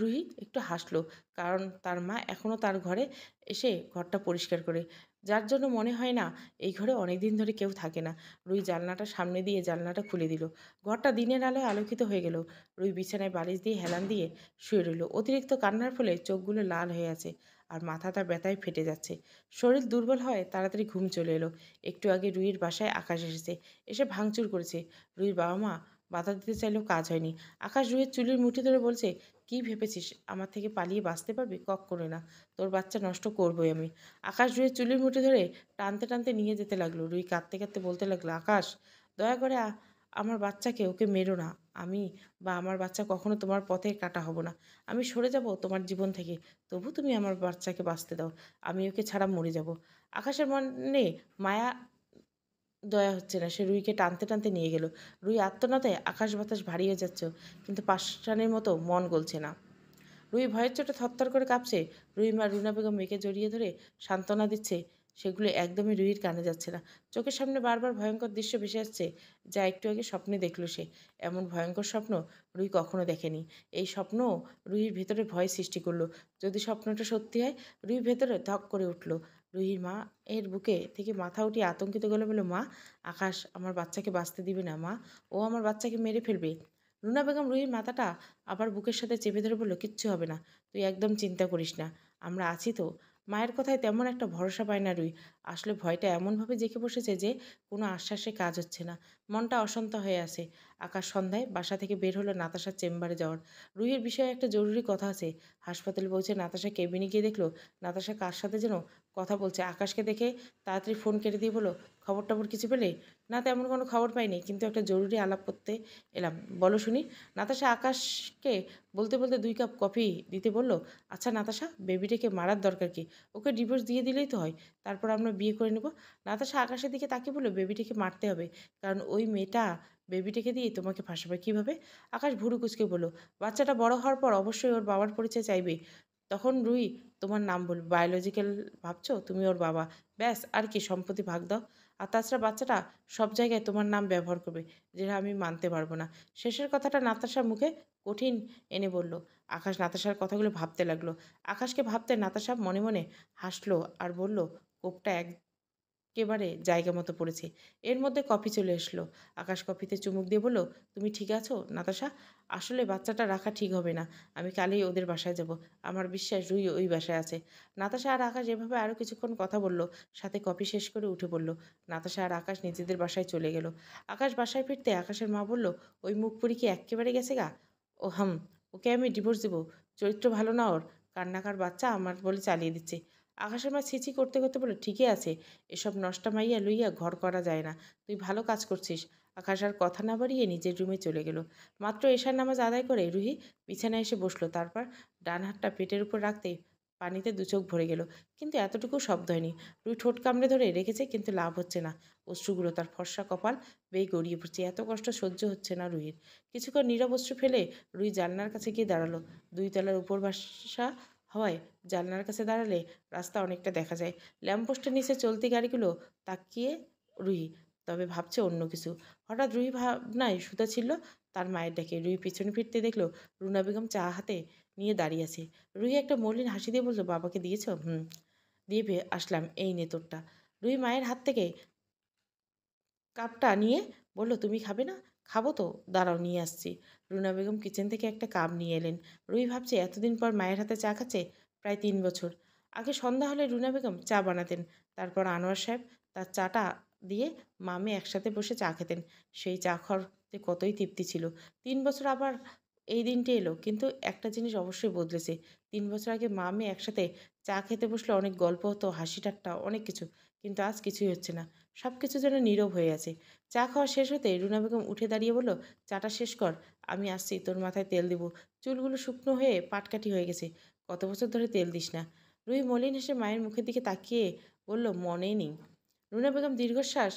রুহি একটু হাসলো, কারণ তার মা এখনও তার ঘরে এসে ঘরটা পরিষ্কার করে, যার জন্য মনে হয় না এই ঘরে অনেক দিন ধরে কেউ থাকে না। রুই জানলাটা সামনে দিয়ে জানলাটা খুলে দিল। ঘরটা দিনের আলোয় আলোকিত হয়ে গেল। রুই বিছানায় বালিশ দিয়ে হেলান দিয়ে শুয়ে রইল। অতিরিক্ত কান্নার ফলে চোখগুলো লাল হয়ে আছে আর মাথা তার ব্যথায় ফেটে যাচ্ছে। শরীর দুর্বল হয় তাড়াতাড়ি ঘুম চলে এলো। একটু আগে রুইয়ের বাসায় আকাশ এসেছে, এসে ভাঙচুর করেছে। রুইর বাবা মা বাধা দিতে চাইলেও কাজ হয়নি। আকাশ রুইয়ের চুলের মুঠি ধরে বলছে, কি ভেবেছিস আমার থেকে পালিয়ে বাঁচতে পারবি? কক্ষনো না, তোর বাচ্চা নষ্ট করবই আমি। আকাশ রুইয়ের চুলের মুঠি ধরে টানতে টানতে নিয়ে যেতে লাগলো। রুই কাঁদতে কাঁদতে বলতে লাগলো, আকাশ দয়া করে আমার বাচ্চাকে ওকে মেরো না। আমি বা আমার বাচ্চা কখনো তোমার পথে কাটা হব না। আমি সরে যাব তোমার জীবন থেকে, তবু তুমি আমার বাচ্চাকে বাঁচতে দাও। আমি ওকে ছাড়া মরে যাব। আকাশের মনে মায়া দয়া হচ্ছে না, সে রুইকে টানতে টানতে নিয়ে গেল। রুই আত্মনাতে আকাশ বাতাস ভারী হয়ে যাচ্ছে, কিন্তু পাষাণের মতো মন গলছে না। রুই ভয়ের চোটে থরথর করে কাঁপছে। রুই মা রুনা বেগম মেয়েকে জড়িয়ে ধরে সান্ত্বনা দিচ্ছে, সেগুলো একদমই রুহির কানে যাচ্ছে না। চোখের সামনে বারবার ভয়ঙ্কর দৃশ্য ভেসে আসছে, যা একটু আগে স্বপ্নে দেখল সে। এমন ভয়ঙ্কর স্বপ্ন রুই কখনো দেখেনি। এই স্বপ্ন রুহির ভেতরে ভয় সৃষ্টি করলো। যদি স্বপ্নটা সত্যি হয়, রুহির ভেতরে ধক করে উঠল। রুহির মা এর বুকে থেকে মাথা উঠিয়ে আতঙ্কিত গেলে বলল, মা, আকাশ আমার বাচ্চাকে বাঁচতে দিবে না মা, ও আমার বাচ্চাকে মেরে ফেলবে। রুনা বেগম রুহির মাথাটা আবার বুকের সাথে চেপে ধরে বলল, কিচ্ছু হবে না, তুই একদম চিন্তা করিস না, আমরা আছি তো। মায়ের কথায় তেমন একটা ভরসা পায় না রুই। আসলে ভয়টা এমনভাবে জেঁকে বসেছে যে কোনো আশ্বাসে কাজ হচ্ছে না। মনটা অশান্ত হয়ে আছে। আকাশ সন্ধ্যায় বাসা থেকে বের হলো নাতাশার চেম্বারে যাওয়ার। রুহির বিষয়ে একটা জরুরি কথা আছে। হাসপাতালে পৌঁছে নাতাশা কেবিনে গিয়ে দেখলো নাতাশা কার সাথে যেন কথা বলছে। আকাশকে দেখে তাড়াতাড়ি ফোন কেটে দিয়ে বলো, খবর টবর কিছু পেলে? না, তেমন কোনো খবর পাইনি, কিন্তু একটা জরুরি আলাপ করতে এলাম, বলো শুনি। নাতাশা আকাশকে বলতে বলতে 2 কাপ কফি দিতে বলল, আচ্ছা নাতাশা, বেবিটাকে মারার দরকার কি? ওকে ডিভোর্স দিয়ে দিলেই তো হয়, তারপর আমরা বিয়ে করে নেব। নাতাশা আকাশের দিকে তাকিয়ে বলল, বেবিটাকে মারতে হবে, কারণ ওই মেয়েটা বেবিটাকে দিয়ে তোমাকে ফাঁসাবে। কীভাবে? আকাশ ভুরু কুচকে বলল, বাচ্চাটা বড় হওয়ার পর অবশ্যই ওর বাবার পরিচয় চাইবে, তখন রুই তোমার নাম বলবে। বায়োলজিক্যাল ভাবছো তুমি ওর বাবা, ব্যাস, আর কি, সম্পত্তি ভাগ দাও। আর তাছাড়া বাচ্চাটা সব জায়গায় তোমার নাম ব্যবহার করবে, যেটা আমি মানতে পারবো না। শেষের কথাটা নাতাশার মুখে কঠিন এনে বলল। আকাশ নাতাশার কথাগুলো ভাবতে লাগলো। আকাশকে ভাবতে নাতাশা মনে মনে হাসলো আর বলল, কোপটা একেবারে জায়গা মতো পড়েছে। এর মধ্যে কফি চলে আসলো। আকাশ কফিতে চুমুক দিয়ে বলল, তুমি ঠিক আছো নাতাশা? আসলে বাচ্চাটা রাখা ঠিক হবে না। আমি কালই ওদের বাসায় যাব। আমার বিশ্বাস রুই ওই বাসায় আছে। নাতাশা আর আকাশ এভাবে আরও কিছুক্ষণ কথা বলল, সাথে কফি শেষ করে উঠে পড়ল। নাতাশা আর আকাশ নিজেদের বাসায় চলে গেল। আকাশ বাসায় ফিরতে আকাশের মা বলল, ওই মুখপুরি কি এক্কেবারে গেছে গা? ও হাম, ওকে আমি ডিভোর্স দেবো। চরিত্র ভালো না ওর, কান্নাকার বাচ্চা আমার বলে চালিয়ে দিচ্ছে। আকাশের মা ছিছি করতে করতে বলল, ঠিকই আছে, এসব নষ্টা মাইয়া লইয়া ঘর করা যায় না। তুই ভালো কাজ করছিস। আকাশ আর কথা না বাড়িয়ে নিজের রুমে চলে গেল। মাত্র এশার নামাজ আদায় করে রুহি বিছানায় এসে বসলো। তারপর ডান হাতটা পেটের উপর রাখতে পানিতে 2 চোখ ভরে গেল। কিন্তু এতটুকু শব্দ হয়নি। রুই ঠোঁট কামড়ে ধরে রেখেছে, কিন্তু লাভ হচ্ছে না। অশ্রুগুলো তার ফর্সা কপাল বেয়ে গড়িয়ে পড়ছে। এত কষ্ট সহ্য হচ্ছে না রুহির। কিছুক্ষণ নীরব অশ্রু ফেলে রুই জানলার কাছে গিয়ে দাঁড়ালো। 2 তলার উপর বাসা হওয়ায় জানলার কাছে দাঁড়ালে রাস্তা অনেকটা দেখা যায়। ল্যাম্পপোস্টের নিচে চলতি গাড়িগুলো তাকিয়ে রুহি, তবে ভাবছে অন্য কিছু। হঠাৎ রুহি ভাবনায় সুতা ছিল তার মায়ের ডাকে। রুহি পিছনে ফিরতে দেখলো রুনা বেগম চা হাতে নিয়ে দাঁড়িয়ে আছে। রুহি একটা মলিন হাসি দিয়ে বলল, বাবাকে দিয়েছ? হুম, দিয়ে আসলাম, এই নে তোরটা। রুহি মায়ের হাত থেকে কাপটা নিয়ে বলল, তুমি খাবে না? খাবো তো, দাঁড়াও নিয়ে আসছি। রুনা বেগম কিচেন থেকে একটা কাপ নিয়ে এলেন। রুহি ভাবছে এতদিন পর মায়ের হাতে চা খাচ্ছে, প্রায় 3 বছর। আগে সন্ধ্যা হলে রুনা বেগম চা বানাতেন, তারপর আনোয়ার সাহেব তার চাটা দিয়ে মামে একসাথে বসে চা খেতেন। সেই চা খাওয়াতে কতই তৃপ্তি ছিল। 3 বছর আবার এই দিনটি এলো, কিন্তু একটা জিনিস অবশ্যই বদলেছে। 3 বছর আগে মামে একসাথে চা খেতে বসলে অনেক গল্প হতো, হাসি ঠাট্টা, অনেক কিছু, কিন্তু আজ কিছুই হচ্ছে না। সব কিছু যেন নীরব হয়ে আছে। চা খাওয়া শেষ হতে রুনা বেগম উঠে দাঁড়িয়ে বলল, চাটা শেষ কর, আমি আসছি, তোর মাথায় তেল দিব। চুলগুলো শুকনো হয়ে পাটকাঠি হয়ে গেছে, কত বছর ধরে তেল দিস না। রুহি মলিন হেসে মায়ের মুখের দিকে তাকিয়ে বলল, মনেই নেই। রুনা বেগম দীর্ঘশ্বাস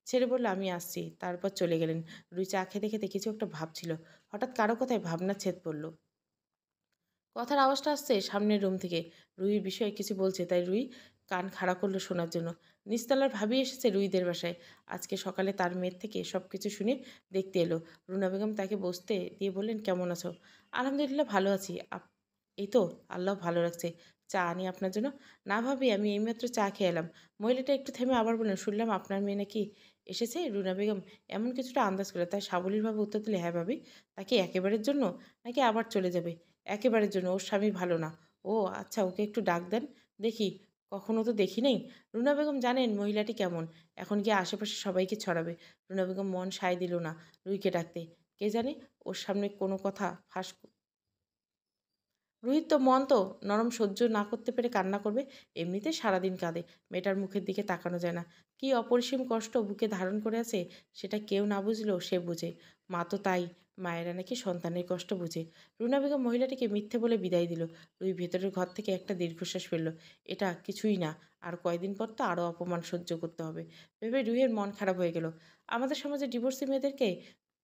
ছেড়ে বলল, আমি আসছি, তারপর চলে গেলেন। রুই চা খেতে খেতে কিছু একটা ভাবছিল। হঠাৎ কারো কথায় ভাবনা ছেদ পড়ল। কথার আওয়াজটা আসছে সামনের রুম থেকে। রুহির বিষয়ে কিছু বলছে, তাই রুই কান খাড়া করলো শোনার জন্য। নিচতলার ভাবি এসেছে রুইদের বাসায়। আজকে সকালে তার মেয়ের থেকে সব কিছু শুনে দেখতে এলো। রুনা বেগম তাকে বসতে দিয়ে বললেন, কেমন আছো? আলহামদুলিল্লাহ ভালো আছি, এই তো আল্লাহ ভালো রাখছে। চা আনি আপনার জন্য? না ভাবি, আমি এইমাত্র চা খেয়ে এলাম। মহিলাটা একটু থেমে আবার বললেন, শুনলাম আপনার মেয়ে নাকি এসেছে? রুনা বেগম এমন কিছুটা আন্দাজ করে তাই সাবলীলভাবে উত্তর দিলে, হ্যাঁ ভাবি। তাকে একেবারের জন্য নাকি আবার চলে যাবে? একেবারের জন্য, ওর স্বামী ভালো না। ও আচ্ছা, ওকে একটু ডাক দেন দেখি। কখনো তো দেখি নেই। রুনা বেগম জানেন মহিলাটি কেমন, এখন গিয়ে আশেপাশে সবাইকে ছড়াবে। রুনা বেগম মন সায় দিল না রুহিকে ডাকতে। কে জানে ওর সামনে কোনো কথা ফাঁস। রুহির তো মন তো নরম, সহ্য না করতে পেরে কান্না করবে। এমনিতে সারাদিন কাঁদে, মেয়েটার মুখের দিকে তাকানো যায় না। কী অপরিসীম কষ্ট বুকে ধারণ করে আছে সেটা কেউ না বুঝলেও সে বুঝে। মা তো তাই, মায়েরা নাকি সন্তানের কষ্ট বুঝে। রুনা বেগম মহিলাটিকে মিথ্যে বলে বিদায় দিল। রুহি ভেতরের ঘর থেকে একটা দীর্ঘশ্বাস ফেলল। এটা কিছুই না, আর কয়দিন পর তো আরও অপমান সহ্য করতে হবে ভেবে রুহির মন খারাপ হয়ে গেল। আমাদের সমাজে ডিভোর্সি মেয়েদেরকে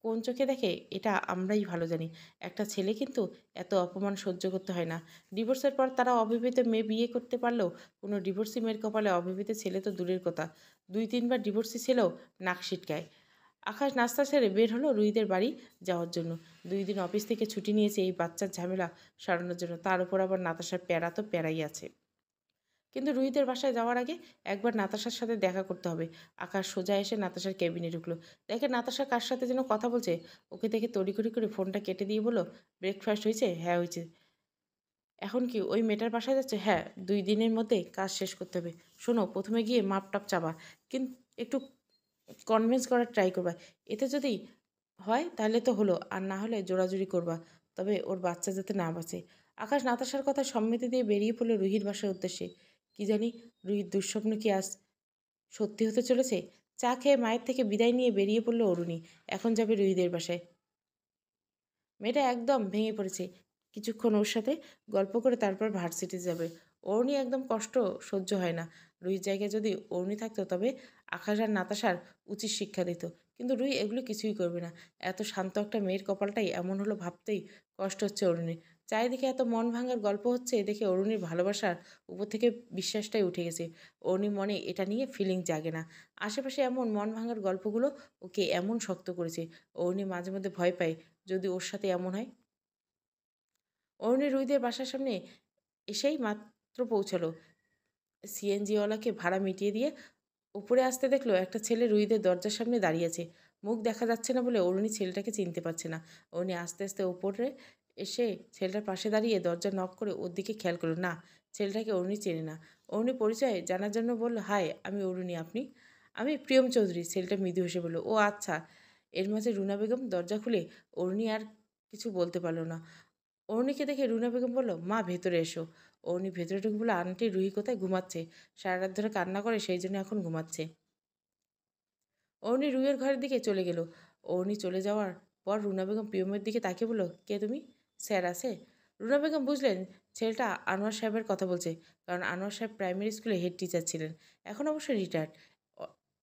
কোন চোখে দেখে এটা আমরাই ভালো জানি। একটা ছেলে কিন্তু এত অপমান সহ্য করতে হয় না। ডিভোর্সের পর তারা অবিবাহিত মেয়ে বিয়ে করতে পারলেও কোনো ডিভোর্সি মেয়ের কপালে অবিবাহিত ছেলে তো দূরের কথা, 2-3 বার ডিভোর্সি ছেলেও নাক সিটকায়। আকাশ নাস্তা সেরে বের হলো রুহিদের বাড়ি যাওয়ার জন্য। 2 দিন অফিস থেকে ছুটি নিয়েছে এই বাচ্চার ঝামেলা সারানোর জন্য। তার উপর আবার নাতাশার প্যারা তো প্যারাই আছে। কিন্তু রুহিদের বাসায় যাওয়ার আগে একবার নাতাশার সাথে দেখা করতে হবে। আকাশ সোজা এসে নাতাশার কেবিনে ঢুকলো। দেখে নাতাশা কার সাথে যেন কথা বলছে। ওকে দেখে তড়িঘড়ি করে ফোনটা কেটে দিয়ে বলল, ব্রেকফাস্ট হয়েছে? হ্যাঁ হয়েছে। এখন কি ওই মেয়েটার বাসায় যাচ্ছে? হ্যাঁ, 2 দিনের মধ্যে কাজ শেষ করতে হবে। শোনো, প্রথমে গিয়ে মাপটাপ চাবা, কিন্তু একটু কনভিন্স করার ট্রাই করবা। এতে যদি হয় তাহলে তো হলো, আর না হলে জোরাজুরি করবা। তবে ওর বাচ্চা যাতে না বাঁচে। আকাশ নাতাশার কথা সম্মতি দিয়ে বেরিয়ে পড়লো রুহির বাসার উদ্দেশ্যে। কি জানি রুহির দুঃস্বপ্ন কি আজ সত্যি হতে চলেছে? চা খেয়ে মায়ের থেকে বিদায় নিয়ে বেরিয়ে পড়লো অরুণী। এখন যাবে রুহিদের বাসায়। মেয়েটা একদম ভেঙে পড়েছে। কিছুক্ষণ ওর সাথে গল্প করে তারপর ভার্সিটি যাবে। অরুণী একদম কষ্ট সহ্য হয় না। রুহির জায়গায় যদি অরুণী থাকতো তবে আকাশ আর নাতাশার উচিত শিক্ষা দিত। কিন্তু রুহি এগুলো কিছুই করবে না। এত শান্ত একটা মেয়ের কপালটাই এমন হলো ভাবতেই কষ্ট হচ্ছে অরুণীর। চারিদিকে এত মন ভাঙার গল্প হচ্ছে দেখে অরুণীর ভালোবাসার উপর থেকে বিশ্বাসটাই উঠে গেছে। অরুণীর মনে এটা নিয়ে ফিলিং জাগে না। আশেপাশে এমন মন ভাঙার গল্পগুলো ওকে এমন শক্ত করেছে। অরুণী মাঝে মধ্যে ভয় পায় যদি ওর সাথে এমন হয়। অরুণী রুহিদের বাসার সামনে এসেই মাত্র পৌঁছালো। সিএনজিওয়ালাকে ভাড়া মিটিয়ে দিয়ে উপরে আসতে দেখলো একটা ছেলে রুহিদের দরজার সামনে দাঁড়িয়ে আছে। মুখ দেখা যাচ্ছে না বলে অরুণী ছেলেটাকে চিনতে পারছে না। অরুণী আস্তে আস্তে উপরে এসে ছেলেটার পাশে দাঁড়িয়ে দরজা নক করে ওর দিকে খেয়াল করলো। না, ছেলেটাকে অরুণী চেনে না। অরুণী পরিচয় জানার জন্য বলল, হাই, আমি অরুণী, আপনি? আমি প্রিয়ম চৌধুরী। ছেলেটা মৃদু হেসে বলল, ও আচ্ছা। এর মাঝে রুনা বেগম দরজা খুলে অরুণী আর কিছু বলতে পারল না। অরুণীকে দেখে রুনা বেগম বলল, মা ভেতরে এসো। অরুণী ভেতরে ঢুকে বলল, আন্টি রুহি কোথায়? ঘুমাচ্ছে। সারা রাত ধরে কান্না করে, সেই জন্য এখন ঘুমাচ্ছে। অরুণী রুইয়ের ঘরের দিকে চলে গেল। অরুণী চলে যাওয়ার পর রুনা বেগম পিয়মের দিকে তাকিয়ে বলল, কে তুমি? স্যার আছে? রুনা বেগম বুঝলেন ছেলেটা আনোয়ার সাহেবের কথা বলছে, কারণ আনোয়ার সাহেব প্রাইমারি স্কুলে হেড টিচার ছিলেন। এখন অবশ্য রিটায়ার্ড।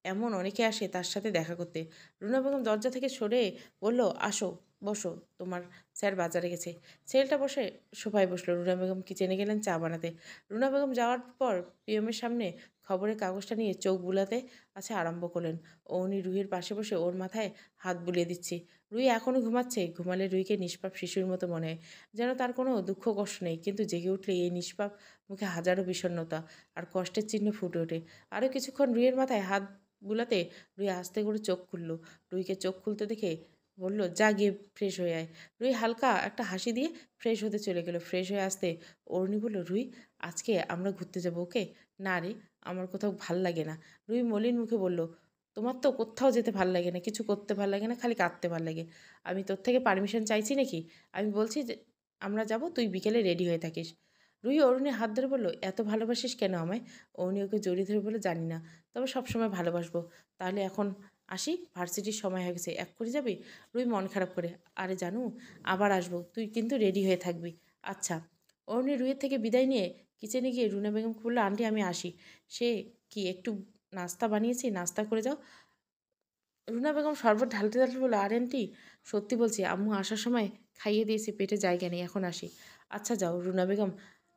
এমন অনেকে আসে তার সাথে দেখা করতে। রুনা বেগম দরজা থেকে সরে বলল, আসো, বসো, তোমার স্যার বাজারে গেছে। ছেলেটা বসে সোফায় বসলো। রুনা বেগম কিচেনে গেলেন চা বানাতে। রুনা বেগম যাওয়ার পর পিয়মের সামনে খবরের কাগজটা নিয়ে চোখ বুলাতে আরম্ভ করলেন। অউনি রুহির পাশে বসে ওর মাথায় হাত বুলিয়ে দিচ্ছি। রুহি এখনও ঘুমাচ্ছে। ঘুমালে রুহিকে নিষ্পাপ শিশুর মতো মনে হয়, যেন তার কোনো দুঃখ কষ্ট নেই। কিন্তু জেগে উঠলে এই নিষ্পাপ মুখে হাজারো বিষণ্ণতা আর কষ্টের চিহ্ন ফুটে ওঠে। আরও কিছুক্ষণ রুহির মাথায় হাত বুলাতে রুহি আস্তে করে চোখ খুলল। রুহিকে চোখ খুলতে দেখে বলল, যা গিয়ে ফ্রেশ হয়ে আয়। রুহি হালকা একটা হাসি দিয়ে ফ্রেশ হতে চলে গেল। ফ্রেশ হয়ে আসতে অরুণী বলল, রুহি, আজকে আমরা ঘুরতে যাবো, ওকে? না রে, আমার কোথাও ভাল লাগে না। রুহি মলিন মুখে বলল, তোমার তো কোথাও যেতে ভাল লাগে না, কিছু করতে ভাল লাগে না, খালি কাঁদতে ভাল লাগে। আমি তোর থেকে পারমিশন চাইছি নাকি? আমি বলছি যে আমরা যাব, তুই বিকেলে রেডি হয়ে থাকিস। রুহি অরুণীর হাত ধরে বলল, এত ভালোবাসিস কেন আমায়? অরুণী ওকে জড়িয়ে ধরে বলে, জানি না, তবে সবসময় ভালোবাসবো। তাহলে এখন আসি, ভার্সিটির সময় হয়ে গেছে। এক করে যাবি? রুহি মন খারাপ করে, আরে জানু, আবার আসবো, তুই কিন্তু রেডি হয়ে থাকবি। আচ্ছা। অরুণী রুহির থেকে বিদায় নিয়ে কিচেনে গিয়ে রুনা বেগমকে বললো, আন্টি আমি আসি। সে কি একটু নাস্তা বানিয়েছি, নাস্তা করে যাও। রুনা বেগম শরবত ঢালতে ঢালতে বলল, আর আন্টি, সত্যি বলছি, আম্মু আসার সময় খাইয়ে দিয়েছি, পেটে জায়গা নেই, এখন আসি। আচ্ছা যাও, রুনা বেগম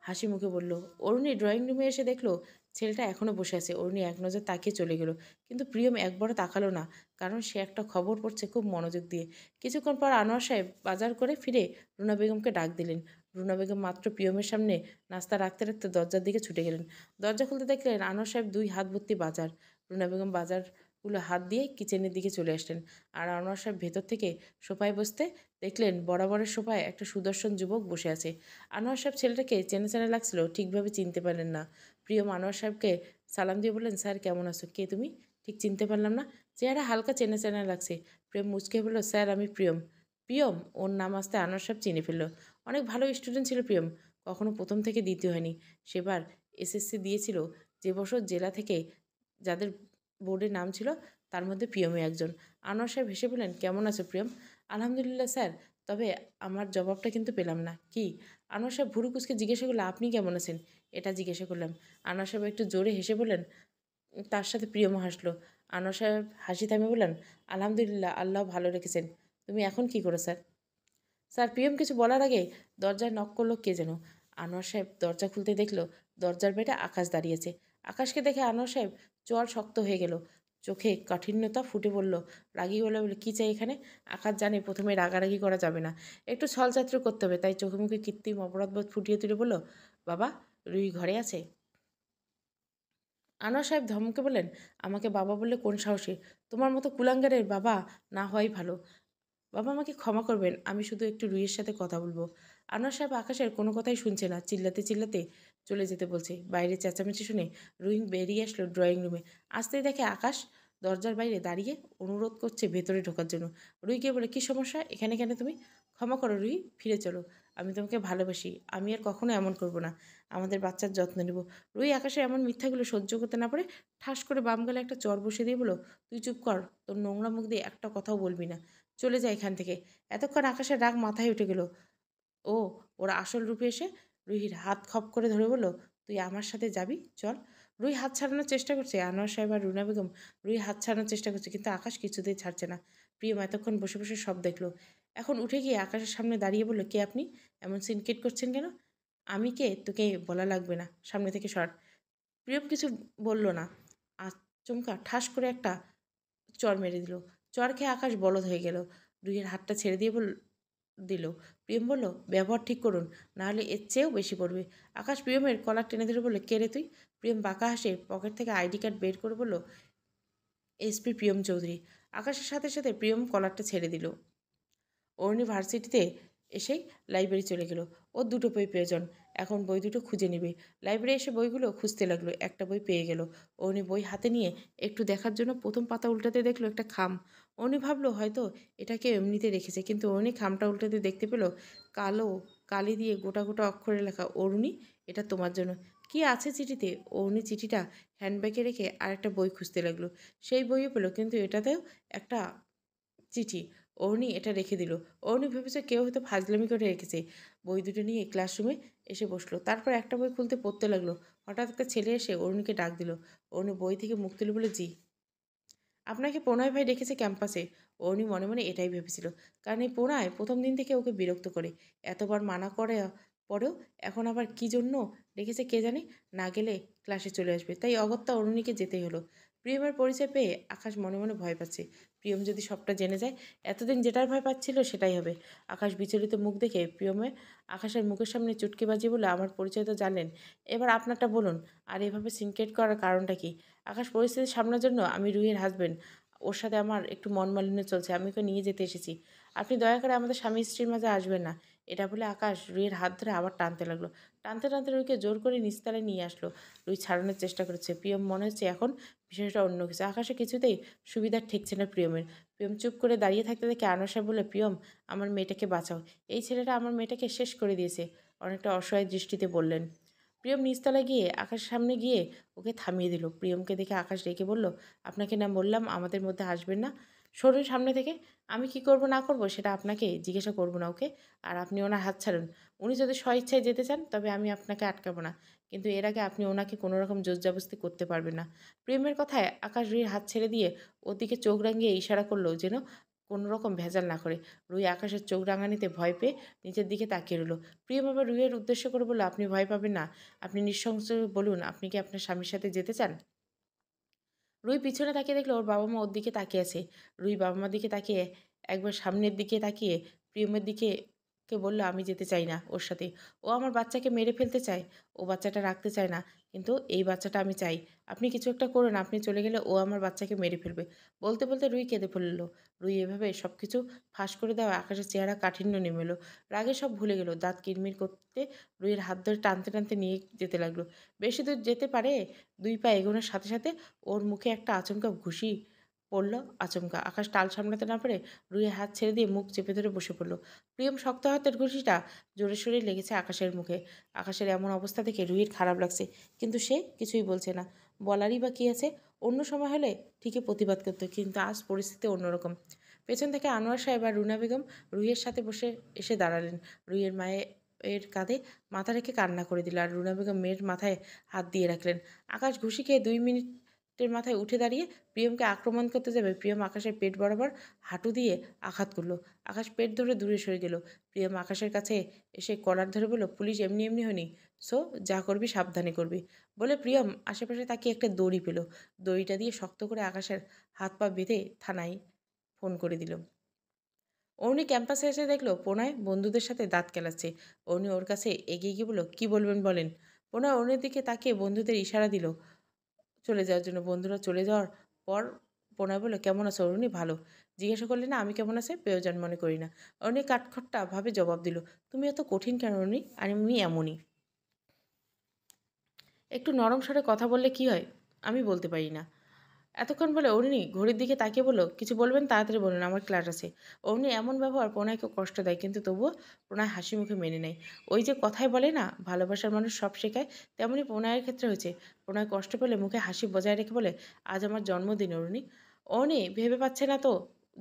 হাসি মুখে বলল। অরুণী ড্রয়িং রুমে এসে দেখলো ছেলেটা এখনও বসে আছে। অরুণী এক নজর তাকিয়ে চলে গেল, কিন্তু প্রিয়ম একবারও তাকালো না, কারণ সে একটা খবর পড়ছে খুব মনোযোগ দিয়ে। কিছুক্ষণ পর আনোয়ার সাহেব বাজার করে ফিরে রুনা বেগমকে ডাক দিলেন। রুনা বেগম মাত্র প্রিয়মের সামনে নাস্তা রাখতে রাখতে দরজার দিকে ছুটে গেলেন। দরজা খুলতে দেখলেন আনোয়ার সাহেব 2 হাত ভর্তি বাজার। রুনা বেগম বাজারগুলো হাত দিয়ে কিচেনের দিকে চলে আসলেন। আর আনোয়ার সাহেব ভেতর থেকে সোফায় বসতে দেখলেন বরাবরের সোফায় একটা সুদর্শন যুবক বসে আছে। আনোয়ার সাহেব ছেলেটাকে চেনা চেনা লাগছিল, ঠিকভাবে চিনতে পারলেন না। প্রিয়ম আনোয়ার সাহেবকে সালাম দিয়ে বললেন, স্যার কেমন আছো? কে তুমি? ঠিক চিনতে পারলাম না। চেহারা হালকা চেনা চেনা লাগছে। প্রেম মুচকে বলল, স্যার আমি প্রিয়ম। প্রিয়ম? ওর নাম আসতে আনোয়ার সাহেব চিনে ফেলল। অনেক ভালো স্টুডেন্ট ছিল প্রিয়ম, কখনো প্রথম থেকে দ্বিতীয় হয়নি। সেবার এসএসসি দিয়েছিল। যে বছর জেলা থেকে যাদের বোর্ডে নাম ছিল তার মধ্যে প্রিয়মও একজন। আনোয়ার সাহেব হেসে বললেন, কেমন আছো প্রিয়ম? আলহামদুলিল্লাহ স্যার, তবে আমার জবাবটা কিন্তু পেলাম না। কি? আনোয়ার সাহেব ভুরু কুচকে জিজ্ঞাসা করলো, আপনি কেমন আছেন? এটা জিজ্ঞাসা করলাম। আনোয়ার সাহেব একটু জোরে হেসে বললেন, তার সাথে প্রিয়মও হাসলো। আনোয়ার সাহেব হাসি থামিয়ে বললেন, আলহামদুলিল্লাহ, আল্লাহ ভালো রেখেছেন। তুমি এখন কি করো স্যার? স্যার, প্রিয়ম কিছু বলার আগে দরজায় নক করলো কে যেন। আনোয়ার সাহেব দরজা খুলতে দেখলো দরজার বাইরে আকাশ দাঁড়িয়েছে। আকাশকে দেখে আনোয়ার সাহেব চোয়াল শক্ত হয়ে গেল, চোখে কাঠিন্যতা ফুটে পড়ল। রাগী বলে বলে, কী চাই এখানে? আকাশ জানে প্রথমে রাগারাগি করা যাবে না, একটু ছলচাত্র করতে হবে, তাই চোখে মুখে কৃত্রিম অপরাধবোধ ফুটিয়ে তুলে বলল, বাবা, রুহি ঘরে আছে? আনোয়ার সাহেব ধমকে বললেন, আমাকে বাবা বললে কোন সাহসে? তোমার মতো কুলাঙ্গারের বাবা না হওয়াই ভালো। বাবা, আমাকে ক্ষমা করবেন, আমি শুধু একটু রুইয়ের সাথে কথা বলবো। আনোয়ার সাহেব আকাশের কোনো কথাই শুনছে না, চিল্লাতে চিল্লাতে চলে যেতে বলছে। বাইরে চেঁচামেচি শুনে রুহি বেরিয়ে আসলো ড্রয়িং রুমে। আসতেই দেখে আকাশ দরজার বাইরে দাঁড়িয়ে অনুরোধ করছে ভেতরে ঢোকার জন্য। রুহি গিয়ে বলে, কী সমস্যা? এখানে কেন তুমি? ক্ষমা করো রুহি, ফিরে চলো। আমি তোমাকে ভালোবাসি, আমি আর কখনো এমন করব না। আমাদের বাচ্চার যত্ন নেব। রুহি আকাশের এমন মিথ্যাগুলো সহ্য করতে না পারে ঠাস করে বাম গালে একটা চর বসিয়ে দিয়ে বলো, তুই চুপ কর, তোর নোংরা মুখ দিয়ে একটা কথাও বলবি না, চলে যায় এখান থেকে। এতক্ষণ আকাশের রাগ মাথায় উঠে গেল। ও, ওরা আসল রূপে এসে রুহির হাত খপ করে ধরে বলল, তুই আমার সাথে যাবি, চল। রুহি হাত ছাড়ানোর চেষ্টা করছে। আনোয়ার সাহেব আর রুনা বেগম রুহি হাত ছাড়ানোর চেষ্টা করছে, কিন্তু আকাশ কিছুতেই ছাড়ছে না। প্রিয়ম এতক্ষণ বসে বসে সব দেখলো। এখন উঠে গিয়ে আকাশের সামনে দাঁড়িয়ে বলল, কে আপনি? এমন সিনকেট করছেন কেন? আমি কে তোকে বলা লাগবে না, সামনে থেকে সর। প্রিয়ম কিছু বলল না। আচমকা ঠাস করে একটা চর মেরে দিল। চর খেয়ে আকাশ বলদ হয়ে গেল। রুহির হাতটা ছেড়ে দিয়ে দিল। প্রিয়ম বলল, ব্যবহার ঠিক করুন, নাহলে এর চেয়েও বেশি পড়বে। আকাশ প্রিয়মের কলার টেনে ধরে বলল, কে রে তুই? প্রিয়ম বাঁকা হাসে পকেট থেকে আইডি কার্ড বের করে বলল, এসপি প্রিয়ম চৌধুরী। আকাশের সাথে সাথে প্রিয়ম কলারটা ছেড়ে দিল। অরুণী ভার্সিটিতে এসেই লাইব্রেরি চলে গেল। ওর দুটো বই প্রয়োজন, এখন বই দুটো খুঁজে নেবে। লাইব্রেরি এসে বইগুলো খুঁজতে লাগলো, একটা বই পেয়ে গেল। অরুণী বই হাতে নিয়ে একটু দেখার জন্য প্রথম পাতা উল্টাতে দেখলো একটা খাম। অরুণী ভাবলো হয়তো এটাকে এমনিতে রেখেছে, কিন্তু অরুণী খামটা উল্টাতে দেখতে পেল কালো কালি দিয়ে গোটা গোটা অক্ষরে লেখা, অরুণী, এটা তোমার জন্য। কি আছে চিঠিতে? অরুণী চিঠিটা হ্যান্ডব্যাগে রেখে আরেকটা বই খুঁজতে লাগলো। সেই বইও পেলো, কিন্তু এটাতেও একটা চিঠি। অরুণী এটা রেখে দিল। অরুণী ভেবেছে কেউ হয়তো ফাজলামি করে রেখেছে। বই দুটো নিয়ে ক্লাসরুমে এসে বসলো। তারপর একটা বই খুলতে পড়তে লাগলো। হঠাৎ একটা ছেলে এসে অরুণীকে ডাক দিল। অরুণী বই থেকে মুখ তুলে বলে, জি। আপনাকে প্রণয় ভাই ডেকেছে ক্যাম্পাসে। অরুণী মনে মনে এটাই ভেবেছিল, কারণ এই প্রণয় প্রথম দিন থেকে ওকে বিরক্ত করে। এতবার মানা করে পরেও এখন আবার কি জন্য ডেকেছে কে জানে। না গেলে ক্লাসে চলে আসবে, তাই অগত্যা অরুণীকে যেতেই হলো। প্রিয়মের পরিচয় পেয়ে আকাশ মনে মনে ভয় পাচ্ছে। প্রিয়ম যদি সবটা জেনে যায়, এতদিন যেটার ভয় পাচ্ছিল সেটাই হবে। আকাশ বিচলিত মুখ দেখে প্রিয়মে আকাশের মুখের সামনে চুটকি বাজিয়ে বলে, আমার পরিচয় তো জানলেন, এবার আপনারটা বলুন। আর এভাবে সিনক্রেট করার কারণটা কি? আকাশ পরিস্থিতি সামলানোর জন্য আমি রুহির হাজবেন্ড। ওর সাথে আমার একটু মনমালিন্য চলছে, আমি ওকে নিয়ে যেতে এসেছি। আপনি দয়া করে আমাদের স্বামী স্ত্রীর মাঝে আসবেন না। এটা বলে আকাশ রুহির হাত ধরে আবার টানতে লাগলো। টানতে টানতে রুহিকে জোর করে নিস্তালায় নিয়ে আসলো। রুহি ছাড়ানোর চেষ্টা করেছে। প্রিয়ম মনে হচ্ছে এখন বিষয়টা অন্য কিছু। আকাশে কিছুতেই সুবিধার ঠেকছে না প্রিয়মের। প্রিয়ম চুপ করে দাঁড়িয়ে থাকতে দেখে আনোয়ার সাহেব বলে, প্রিয়ম, আমার মেয়েটাকে বাঁচাও। এই ছেলেটা আমার মেয়েটাকে শেষ করে দিয়েছে। অনেকটা অসহায় দৃষ্টিতে বললেন। প্রিয়ম নিচতলায় গিয়ে আকাশের সামনে গিয়ে ওকে থামিয়ে দিল। প্রিয়মকে দেখে আকাশ রেগে বলল, আপনাকে না বললাম আমাদের মধ্যে আসবেন না? সরুন সামনে থেকে। আমি কি করব না করব সেটা আপনাকে জিজ্ঞাসা করব না, ওকে? আর আপনি ওনার হাত ছাড়ুন। উনি যদি স্বইচ্ছায় যেতে চান তবে আমি আপনাকে আটকাবো না, কিন্তু এর আগে আপনি ওনাকে কোনো রকম জোরজবরদস্তি করতে পারবেন না। প্রেমের কথায় আকাশ রুহির হাত ছেড়ে দিয়ে ওর দিকে চোখ রাঙিয়ে ইশারা করলো যেন কোনো রকম ভেজাল না করে। রুহি আকাশের চোখ রাঙানিতে ভয় পেয়ে নিচের দিকে তাকিয়ে রইল। প্রিয়ম আবার রুহির উদ্দেশ্য করে বলল, আপনি ভয় পাবেন না, আপনি নিঃসংশয়ে বলুন আপনি কি আপনার স্বামীর সাথে যেতে চান? রুহি পিছনে তাকিয়ে দেখলো ওর বাবা মা ওর দিকে তাকিয়ে আছে। রুহি বাবা মার দিকে তাকিয়ে একবার সামনের দিকে তাকিয়ে প্রিয়মের দিকে আকাশকে বলল, আমি যেতে চাই না ওর সাথে। ও আমার বাচ্চাকে মেরে ফেলতে চায়। ও বাচ্চাটা রাখতে চায় না। কিন্তু এই বাচ্চাটা আমি চাই। আপনি কিছু একটা করুন। আপনি চলে গেলে ও আমার বাচ্চাকে মেরে ফেলবে। বলতে বলতে রুহি কেঁদে ফেলল। রুহি এভাবে সব কিছু ফাঁস করে দেওয়া আকাশের চেহারা কাঠিন্য নেমে এলো। রাগে সব ভুলে গেল। দাঁত কিরমির করতে রুহির হাত ধরে টানতে টানতে নিয়ে যেতে লাগলো। বেশি দূর যেতে পারে। 2 পা এগোনোর সাথে সাথে ওর মুখে একটা আচমকা ঘুষি পড়ল। আচমকা আকাশ টাল সামলাতে না পেরে রুহির হাত ছেড়ে দিয়ে মুখ চেপে ধরে বসে পড়ল। প্রিয়ম শক্ত হাতের ঘুষিটা জোরে সোরে লেগেছে আকাশের মুখে। আকাশের এমন অবস্থা দেখে রুহির খারাপ লাগছে, কিন্তু সে কিছুই বলছে না। বলারই বা কী আছে? অন্য সময় হলে ঠিকই প্রতিবাদ করতো, কিন্তু আজ পরিস্থিতি অন্যরকম। পেছন থেকে আনোয়ার সাহেব আর রুনা বেগম রুহির সাথে বসে এসে দাঁড়ালেন। রুহির মায়ের কাঁধে মাথা রেখে কান্না করে দিল, আর রুনা বেগম মেয়ের মাথায় হাত দিয়ে রাখলেন। আকাশ ঘুষি খেয়ে 2 মিনিটের মাথায় উঠে দাঁড়িয়ে প্রিয়মকে আক্রমণ করতে যাবে। প্রিয়ম আকাশের পেট বরাবর হাঁটু দিয়ে আঘাত করলো। আকাশ পেট ধরে দূরে সরে গেল। প্রিয়ম আকাশের কাছে এসে কলার ধরে বলল, পুলিশ এমনি এমনি হয়নি, সো যা করবি সাবধানে করবি। বলে প্রিয়ম আশেপাশে তাকিয়ে একটা দড়ি পেল। দড়িটা দিয়ে শক্ত করে আকাশের হাত পা বেঁধে থানায় ফোন করে দিল। অরুণী ক্যাম্পাসে এসে দেখলো প্রণয় বন্ধুদের সাথে দাঁত কেলাচ্ছে। অরুণী ওর কাছে এগিয়ে গিয়ে বলল, কি বলবেন বলেন। প্রণয় অরুণীর দিকে তাকিয়ে বন্ধুদের ইশারা দিল চলে যাওয়ার জন্য। বন্ধুরা চলে যাওয়ার পর প্রণয় বলল, কেমন আছো অরুণী? ভালো। জিজ্ঞাসা করলে না আমি কেমন আছে? প্রয়োজন মনে করি না। অরুণী কাঠখট্টা ভাবে জবাব দিল, তুমি এত কঠিন কেন অরুণী? আর আমি এমনই। একটু নরম স্বরে কথা বললে কি হয়? আমি বলতে পারি না। এতক্ষণ বলে অরুণী ঘড়ির দিকে তাকিয়ে বলল, কিছু বলবেন তাড়াতাড়ি বলুন, আমার ক্লাস আছে। অরুণী এমন ব্যবহার প্রণয়কে কষ্ট দেয়, কিন্তু তবুও প্রণয় হাসি মুখে মেনে নেয়। ওই যে কথায় বলে না, ভালোবাসার মানুষ সব শেখায়, তেমনই প্রণয়ের ক্ষেত্রে হয়েছে। প্রণয় কষ্ট পেলে মুখে হাসি বজায় রেখে বলে, আজ আমার জন্মদিন অরুণী। অরুণী ভেবে পাচ্ছে না তো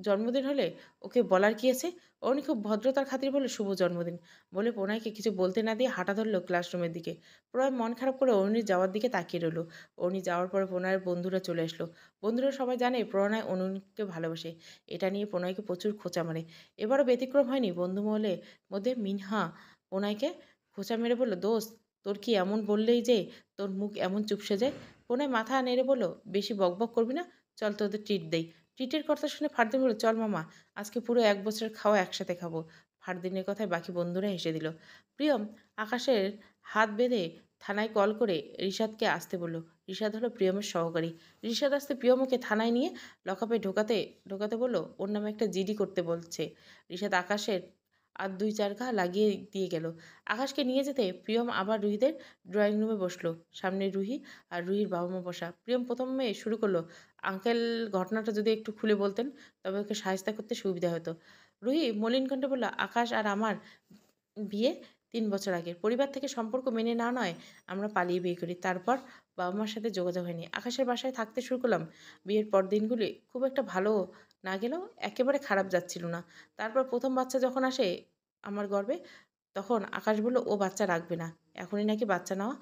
জন্মদিন হলে ওকে বলার কি আছে। অরুণী খুব ভদ্রতার খাতির বলে, শুভ জন্মদিন। বলে প্রণয়কে কিছু বলতে না দিয়ে হাঁটা ধরল ক্লাসরুমের দিকে। প্রণয় মন খারাপ করে অরুণীর যাওয়ার দিকে তাকিয়ে রইল। অরুণী যাওয়ার পরে প্রণয়ের বন্ধুরা চলে আসলো। বন্ধুরা সবাই জানে প্রণয় অনুকে ভালোবাসে। এটা নিয়ে প্রণয়কে প্রচুর খোঁচা মারে। এবারও ব্যতিক্রম হয়নি। বন্ধু মহলের মধ্যে মিনহা প্রণয়কে খোঁচা মেরে বলল, দোস্ত তোর কি এমন বললেই যে তোর মুখ এমন চুপসে যায়? প্রণয় মাথা নেড়ে বলল, বেশি বকবক করবি না, চল তোদের ট্রিট দেই। ট্রিটের কথা শুনে ফারদিন বলল, চল মামা, আজকে পুরো 1 বছরের খাওয়া একসাথে খাবো। ফারদিনের কথায় বাকি বন্ধুরা হেসে দিল। প্রিয়ম আকাশের হাত বেঁধে থানায় কল করে রিশাদকে আসতে বলল। রিশাদ হলো প্রিয়মের সহকারী। রিশাদ আসতে প্রিয়ম ওকে থানায় নিয়ে লকআপে ঢোকাতে ঢোকাতে বলল, ওর নামে একটা জিডি করতে বলছে। রিশাদ আকাশের আর 2-4 ঘা লাগিয়ে দিয়ে গেল। আকাশকে নিয়ে যেতে প্রিয়ম আবার রুহিদের ড্রয়িং রুমে বসলো। সামনে রুহি আর রুহির বাবা মা বসা। প্রিয়ম প্রথমে শুরু করলো, আঙ্কেল ঘটনাটা যদি একটু খুলে বলতেন তবে ওকে সাহায্য করতে সুবিধা হতো। রুহি মলিন কণ্ঠে বলল, আকাশ আর আমার বিয়ে 3 বছর আগের। পরিবার থেকে সম্পর্ক মেনে না নয় আমরা পালিয়ে বিয়ে করি। তারপর বাবা মার সাথে যোগাযোগ হয়নি। আকাশের বাসায় থাকতে শুরু করলাম। বিয়ের পর দিনগুলি খুব একটা ভালো না গেলেও একেবারে খারাপ যাচ্ছিল না। তারপর প্রথম বাচ্চা যখন আসে আমার গর্ভে, তখন আকাশ বলল ও বাচ্চা রাখবে না। এখনই নাকি বাচ্চা নেওয়া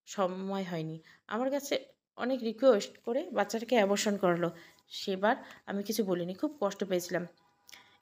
সময় হয়নি। আমার কাছে অনেক রিকোয়েস্ট করে বাচ্চাটাকে অ্যাবর্শন করালো। সেবার আমি কিছু বলিনি। খুব কষ্ট পেয়েছিলাম।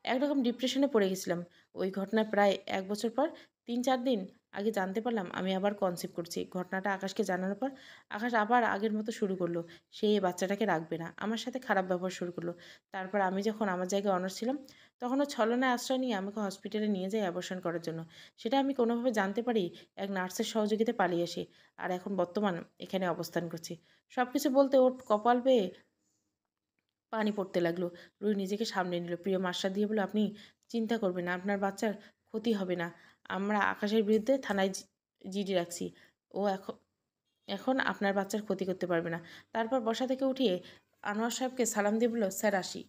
একরকম ডিপ্রেশনে পড়ে গেছিলাম। ওই ঘটনার প্রায় 1 বছর পর 3-4 দিন আগে জানতে পারলাম আমি আবার কনসিভ করছি। ঘটনাটা আকাশকে জানানোর পর আকাশ আবার আগের মতো শুরু করলো। সে এই বাচ্চাটাকে রাখবে না। আমার সাথে খারাপ ব্যবহার শুরু করলো। তারপর আমি যখন আমার জায়গায় অনার্স ছিলাম, তখন ও ছলনায় আশ্রয় নিয়ে আমাকে হসপিটালে নিয়ে যায় অ্যাবর্শন করার জন্য। সেটা আমি কোনোভাবে জানতে পারি এক নার্সের সহযোগিতায় পালিয়ে আসি। আর এখন বর্তমান এখানে অবস্থান করছি। সব কিছু বলতে ওর কপাল বেয়ে পানি পড়তে লাগলো। রুহি নিজেকে সামলে নিল। প্রিয়ম আশ্বাস দিয়ে বলল, আপনি চিন্তা করবেন না, আপনার বাচ্চার ক্ষতি হবে না। আমরা আকাশের বিরুদ্ধে থানায় জিডি রাখছি। ও এখন এখন আপনার বাচ্চার ক্ষতি করতে পারবে না। তারপর বসা থেকে উঠিয়ে আনোয়ার সাহেবকে সালাম দিয়ে বলল, স্যার আসি।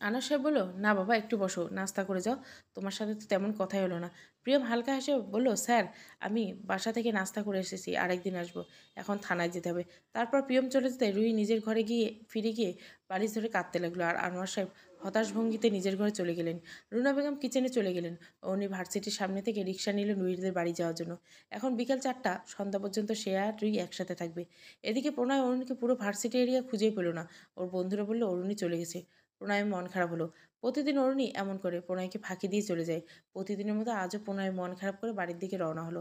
আনোয়ার সাহেব বলল, না বাবা একটু বসো, নাস্তা করে যাও, তোমার সাথে তো তেমন কথাই হলো না। প্রিয়ম হালকা হেসে বলল, স্যার আমি বাসা থেকে নাস্তা করে এসেছি, আরেকদিন আসবো, এখন থানায় যেতে হবে। তারপর প্রিয়ম চলে যেতে রুহি নিজের ঘরে ফিরে গিয়ে বালিশ ধরে কাঁদতে লাগলো। আর আনোয়ার সাহেব হতাশ ভঙ্গিতে নিজের ঘরে চলে গেলেন। রুনা বেগম কিচেনে চলে গেলেন। উনি ভার্সিটির সামনে থেকে রিক্সা নিলেন রুহিদের বাড়ি যাওয়ার জন্য। এখন বিকেল 4টা, সন্ধ্যা পর্যন্ত সে আর রুহি একসাথে থাকবে। এদিকে প্রণয় অরুণীকে পুরো ভার্সিটি এরিয়া খুঁজেই পেল না। ওর বন্ধুরা বলল অরুণী চলে গেছে। প্রণয়ের মন খারাপ হলো। প্রতিদিন অরুণী এমন করে প্রণয়কে ফাঁকি দিয়ে চলে যায়। প্রতিদিনের মতো আজও প্রণয় মন খারাপ করে বাড়ির দিকে রওনা হলো।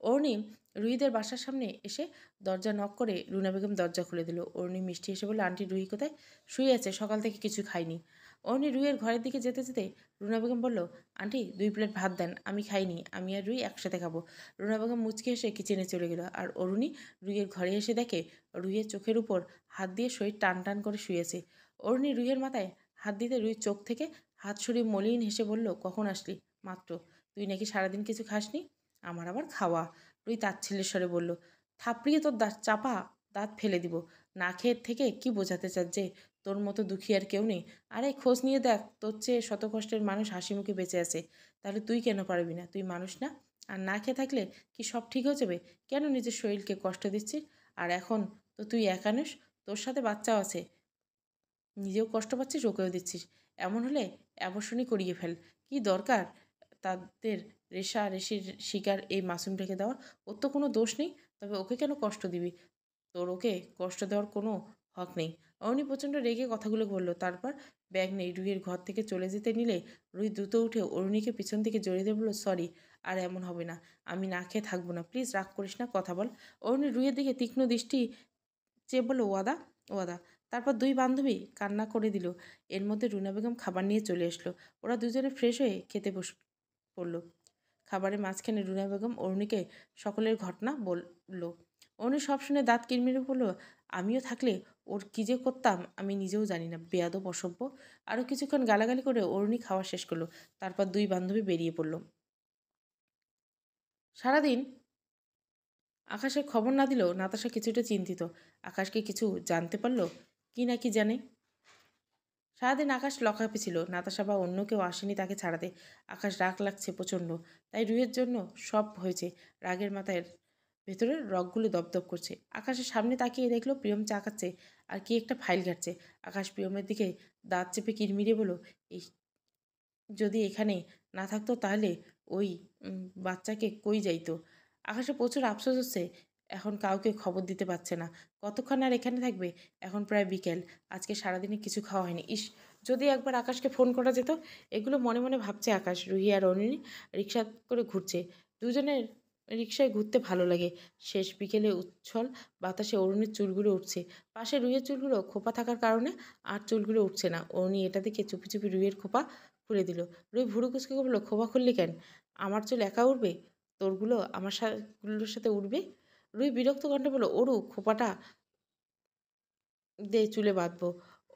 অরুণী রুহিদের বাসার সামনে এসে দরজা নক করে রুনা বেগম দরজা খুলে দিল। অরুণী মিষ্টি এসে বলে, আন্টি রুহি কোথায়? শুয়ে আছে, সকাল থেকে কিছু খায়নি। অরুণী রুইয়ের ঘরের দিকে যেতে যেতে রুনা বেগম বলল, আন্টি 2 প্লেট ভাত দেন, আমি খাইনি, আমি আর রুই একসাথে খাবো। রুনা বেগম মুচকি এসে কিচেনে চলে গেল। আর অরুণী রুইয়ের ঘরে এসে দেখে রুইয়ের চোখের উপর হাত দিয়ে শরীর টান টান করে শুয়েছে। অরুণী রুইয়ের মাথায় হাত দিতে রুইয়ের চোখ থেকে হাত সরিয়ে মলিন হেসে বলল, কখন আসলি? মাত্র। তুই নাকি সারাদিন কিছু খাসনি? আমার আবার খাওয়া। রুই তাচ্ছিল্যের স্বরে বলল, থাপড়িয়ে তোর দাঁত চাপা দাঁত ফেলে দিব। না খেয়ে থেকে কি বোঝাতে চাস যে তোর মতো দুঃখী আর কেউ নেই? আরে খোঁজ নিয়ে দেখ, তোর চেয়ে শত কষ্টের মানুষ হাসি মুখে বেঁচে আছে। তাহলে তুই কেন পারবি না? তুই মানুষ না? আর না খেয়ে থাকলে কি সব ঠিক হয়ে যাবে? কেন নিজের শরীরকে কষ্ট দিচ্ছিস? আর এখন তো তুই একানুস, তোর সাথে বাচ্চাও আছে, নিজেও কষ্ট পাচ্ছিস, ওকেও দিচ্ছিস। এমন হলে অ্যাবর্শনই করিয়ে ফেল। কি দরকার তাদের রেশারেশির শিকার এই মাসুমটাকে দেওয়ার? ওর তো কোনো দোষ নেই, তবে ওকে কেন কষ্ট দিবি? তোর ওকে কষ্ট দেওয়ার কোনো হক নেই। অবনী প্রচণ্ড রেগে কথাগুলো বলল। তারপর ব্যাগ নেই রুহির ঘর থেকে চলে যেতে নিলে রুহি দ্রুত উঠে অরুণীকে পিছন থেকে জড়িয়ে দিয়ে বলল, সরি, আর এমন হবে না। আমি না খেয়ে থাকবো না, প্লিজ রাগ করিস না, কথা বল। অরুণী রুহির দিকে তীক্ষ্ণ দৃষ্টি চেয়ে বলল, ওয়াদা, ওয়াদা। তারপর 2 বান্ধবী কান্না করে দিল। এর মধ্যে রুনা বেগম খাবার নিয়ে চলে আসলো। ওরা দুজনে ফ্রেশ হয়ে খেতে পড়লো। খাবারের মাঝখানে রুনা বেগম অরুণীকে সকলের ঘটনা বলল। অরুণী সব শুনে দাঁত কিরমিরে বলল, আমিও থাকলে ওর কী যে করতাম আমি নিজেও জানি না, বেয়াদব, অসভ্য। আরও কিছুক্ষণ গালাগালি করে অরুণী খাওয়া শেষ করলো। তারপর 2 বান্ধবী বেরিয়ে পড়ল। সারাদিন আকাশের খবর না দিলেও নাতাশা কিছুটা চিন্তিত। আকাশকে কিছু জানতে পারল কি না কি জানে। সারাদিন আকাশ লকআপে ছিল। নাতাশা বা অন্য কেউ আসেনি তাকে ছাড়াতে। আকাশ রাগ লাগছে প্রচণ্ড। তাই রুইয়ের জন্য সব হয়েছে। রাগের মাথায় ভেতরের রগগুলো দপদপ করছে। আকাশের সামনে তাকিয়ে দেখলো প্রিয়ম চা খাচ্ছে আর কি একটা ফাইল ঘাটছে। আকাশ প্রিয়মের দিকে দাঁত চেপে কিরমিরিয়ে বলল, এই যদি এখানে না থাকতো তাহলে ওই বাচ্চাকে কই যাইতো? আকাশে প্রচুর আফসোস হচ্ছে, এখন কাউকে খবর দিতে পারছে না। কতক্ষণ আর এখানে থাকবে? এখন প্রায় বিকেল। আজকে সারাদিনে কিছু খাওয়া হয়নি। ইস, যদি একবার আকাশকে ফোন করা যেত। এগুলো মনে মনে ভাবছে আকাশ। রুহি আর অনিনি রিক্সা করে ঘুরছে। দুজনের রিক্সায় ঘুরতে ভালো লাগে। শেষ বিকেলে উচ্ছল বাতাসে অরুণীর চুলগুলো উঠছে। পাশে রুইয়ের চুলগুলো খোপা থাকার কারণে আর চুলগুলো উঠছে না। অরুণী এটা দেখে চুপি চুপি রুইয়ের খোপা খুলে দিল। রুই ভুরু কুচকে বলল, খোপা খুললি কেন? আমার চুল একা উঠবে? তোরগুলো আমার গুলোর সাথে উঠবে? রুই বিরক্ত কণ্ঠে বলল, ওরু, খোপাটা দে, চুলে বাঁধবো।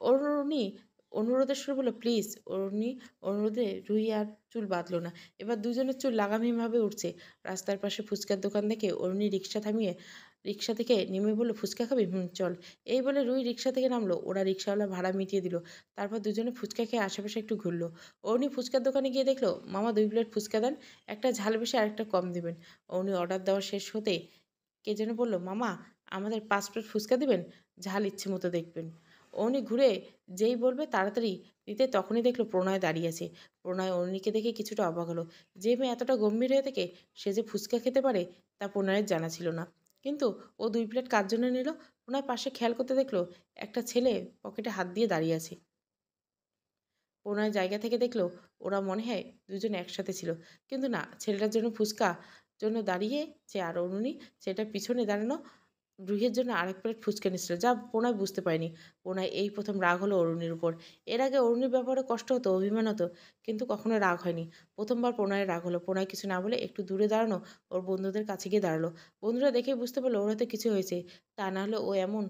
অরুণী অনুরোধের সুরে বলল, প্লিজ। অরুণী অনুরোধে রুই আর চুল বাঁধল না। এবার দুজনের চুল লাগামহীনভাবে উঠছে। রাস্তার পাশে ফুচকার দোকান দেখে অরুণী রিক্সা থেকে নেমে বলল, ফুচকা খাবি? চল। এই বলে রুই রিক্সা থেকে নামলো। ওরা রিক্সাওয়ালা ভাড়া মিটিয়ে দিল। তারপর দুজনে ফুচকা খেয়ে আশেপাশে একটু ঘুরলো। অরুণী ফুচকার দোকানে গিয়ে দেখলো, মামা 2 প্লেট ফুচকা দেন, একটা ঝাল বেশি আর একটা কম দিবেন। অরুণী অর্ডার দেওয়া শেষ হতে কে যেন বলল, মামা আমাদের 5 প্লেট ফুচকা দিবেন, ঝাল ইচ্ছে মতো দেখবেন। অরুণী ঘুরে যেই বলবে তাড়াতাড়ি দিতে তখনই দেখলো প্রণয় দাঁড়িয়ে আছে। প্রণয় অরুণীকে দেখে কিছুটা অবাক হলো। যে মেয়ে এতটা গম্ভীর হয়ে থাকে সে যে ফুচকা খেতে পারে তা প্রণয়ের জানা ছিল না। কিন্তু ও 2 প্লেট কার জন্য নিল? প্রণয় পাশে খেয়াল করতে দেখলো একটা ছেলে পকেটে হাত দিয়ে দাঁড়িয়ে আছে। প্রণয় জায়গা থেকে দেখলো ওরা মনে হয় দুজন একসাথে ছিল। কিন্তু না, ছেলেটার জন্য ফুচকা জন্য দাঁড়িয়েছে আর অরুণী সেটার পিছনে দাঁড়ানো রুহির জন্য আরেক প্লেট ফুচকা নিচ্ছিল, যা প্রণয় বুঝতে পারেনি। প্রণয় এই প্রথম রাগ হলো অরুণীর উপর। এর আগে অরুণীর ব্যাপারে কষ্ট হতো, অভিমান হতো, কিন্তু কখনো রাগ হয়নি। প্রথমবার প্রণয়ের রাগ হলো। প্রণয় কিছু না বলে একটু দূরে দাঁড়ানো ওর বন্ধুদের কাছে গিয়ে দাঁড়ালো। বন্ধুরা দেখে বুঝতে পারলো ওর হয়তো কিছু হয়েছে। তা না হলে ও এমন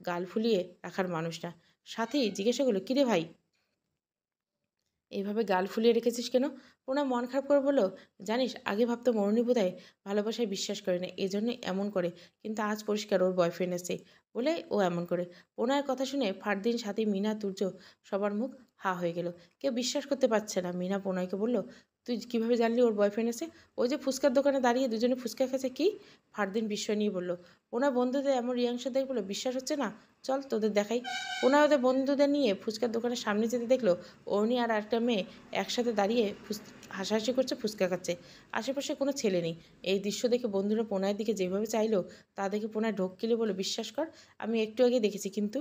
গাল ফুলিয়ে রাখার মানুষ না। সাথী জিজ্ঞাসা করলো, কিরে ভাই, এইভাবে গাল ফুলিয়ে রেখেছিস কেন? প্রণয় মন খারাপ করে বলল, জানিস আগে ভাবতাম অরুণী বোধহয় ভালোবাসায় বিশ্বাস করে না, এজন্যই এমন করে, কিন্তু আজ পরিষ্কার ওর বয়ফ্রেন্ড আছে বলে ও এমন করে। প্রণয়ের কথা শুনে ফারদিন, সাথী, মিনা, তুর্য সবার মুখ হা হয়ে গেল। কেউ বিশ্বাস করতে পারছে না। মিনা প্রণয়কে বলল, তুই কিভাবে জানলি ওর বয়ফ্রেন্ড আছে? ওই যে ফুচকার দোকানে দাঁড়িয়ে দুজনে ফুচকা খেয়েছে। কি? ফারদিন বিস্ময় নিয়ে বলল। প্রণয় বন্ধুদের এমন রিয়াকশন দেখে বলল, বিশ্বাস হচ্ছে না, চল তোদের দেখাই। প্রণয় ওদের বন্ধুদের নিয়ে ফুচকার দোকানের সামনে যেতে দেখলো অরুণী আর একটা মেয়ে একসাথে দাঁড়িয়ে হাসাহাসি করছে, ফুচকা খাচ্ছে। আশেপাশে কোনো ছেলে নেই। এই দৃশ্য দেখে বন্ধুরা প্রণয়ের দিকে যেভাবে চাইলো তা দেখে প্রণয় ঢোক গিলে বলে, বিশ্বাস কর আমি একটু আগে দেখেছি। কিন্তু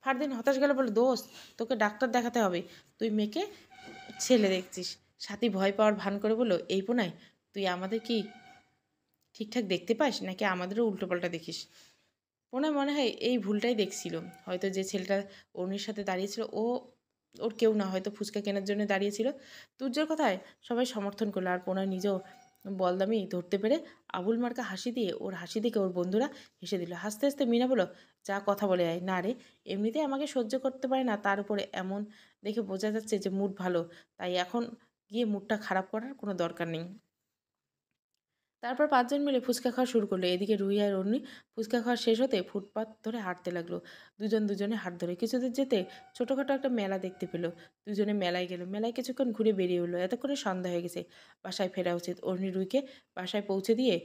ফারদিন হতাশ গেল বলে, দোস্ত তোকে ডাক্তার দেখাতে হবে, তুই মেয়েকে ছেলে দেখছিস। সাথী ভয় পাওয়ার ভান করে বলল, এই প্রণয়, তুই আমাদের কি ঠিকঠাক দেখতে পাস নাকি আমাদেরও উল্টোপাল্টা দেখিস? প্রণয় মনে হয় এই ভুলটাই দেখছিল। হয়তো যে ছেলেটা অরুণীর সাথে দাঁড়িয়েছিল ও ওর কেউ না, হয়তো ফুচকা কেনার জন্য দাঁড়িয়েছিল। তুর্যর কথায় সবাই সমর্থন করলো, আর প্রণয় নিজেও বলদামি ধরতে পেরে আবুল মার্কা হাসি দিয়ে ওর হাসি দেখে ওর বন্ধুরা হেসে দিল। হাসতে হাসতে মিনা বলল, যা কথা বলে যায় না রে, এমনিতেই আমাকে সহ্য করতে পারে না, তার উপরে এমন দেখে বোঝা যাচ্ছে যে মুড ভালো, তাই এখন গিয়ে মুডটা খারাপ করার কোনো দরকার নেই। তারপর পাঁচজন মিলে ফুচকা খাওয়া শুরু করলো। এদিকে রুহি আর অন্যি ফুচকা খাওয়া শেষ হতে ফুটপাত ধরে হাঁটতে লাগলো। দুজনে হাত ধরে কিছুদূর যেতে ছোটোখাটো একটা মেলা দেখতে পেলো। দুজনে মেলায় গেল। মেলায় কিছুক্ষণ ঘুরে বেরিয়ে হলো। এতক্ষণে সন্ধ্যা হয়ে গেছে, বাসায় ফেরা উচিত। অন্যি রুহিকে বাসায় পৌঁছে দিয়ে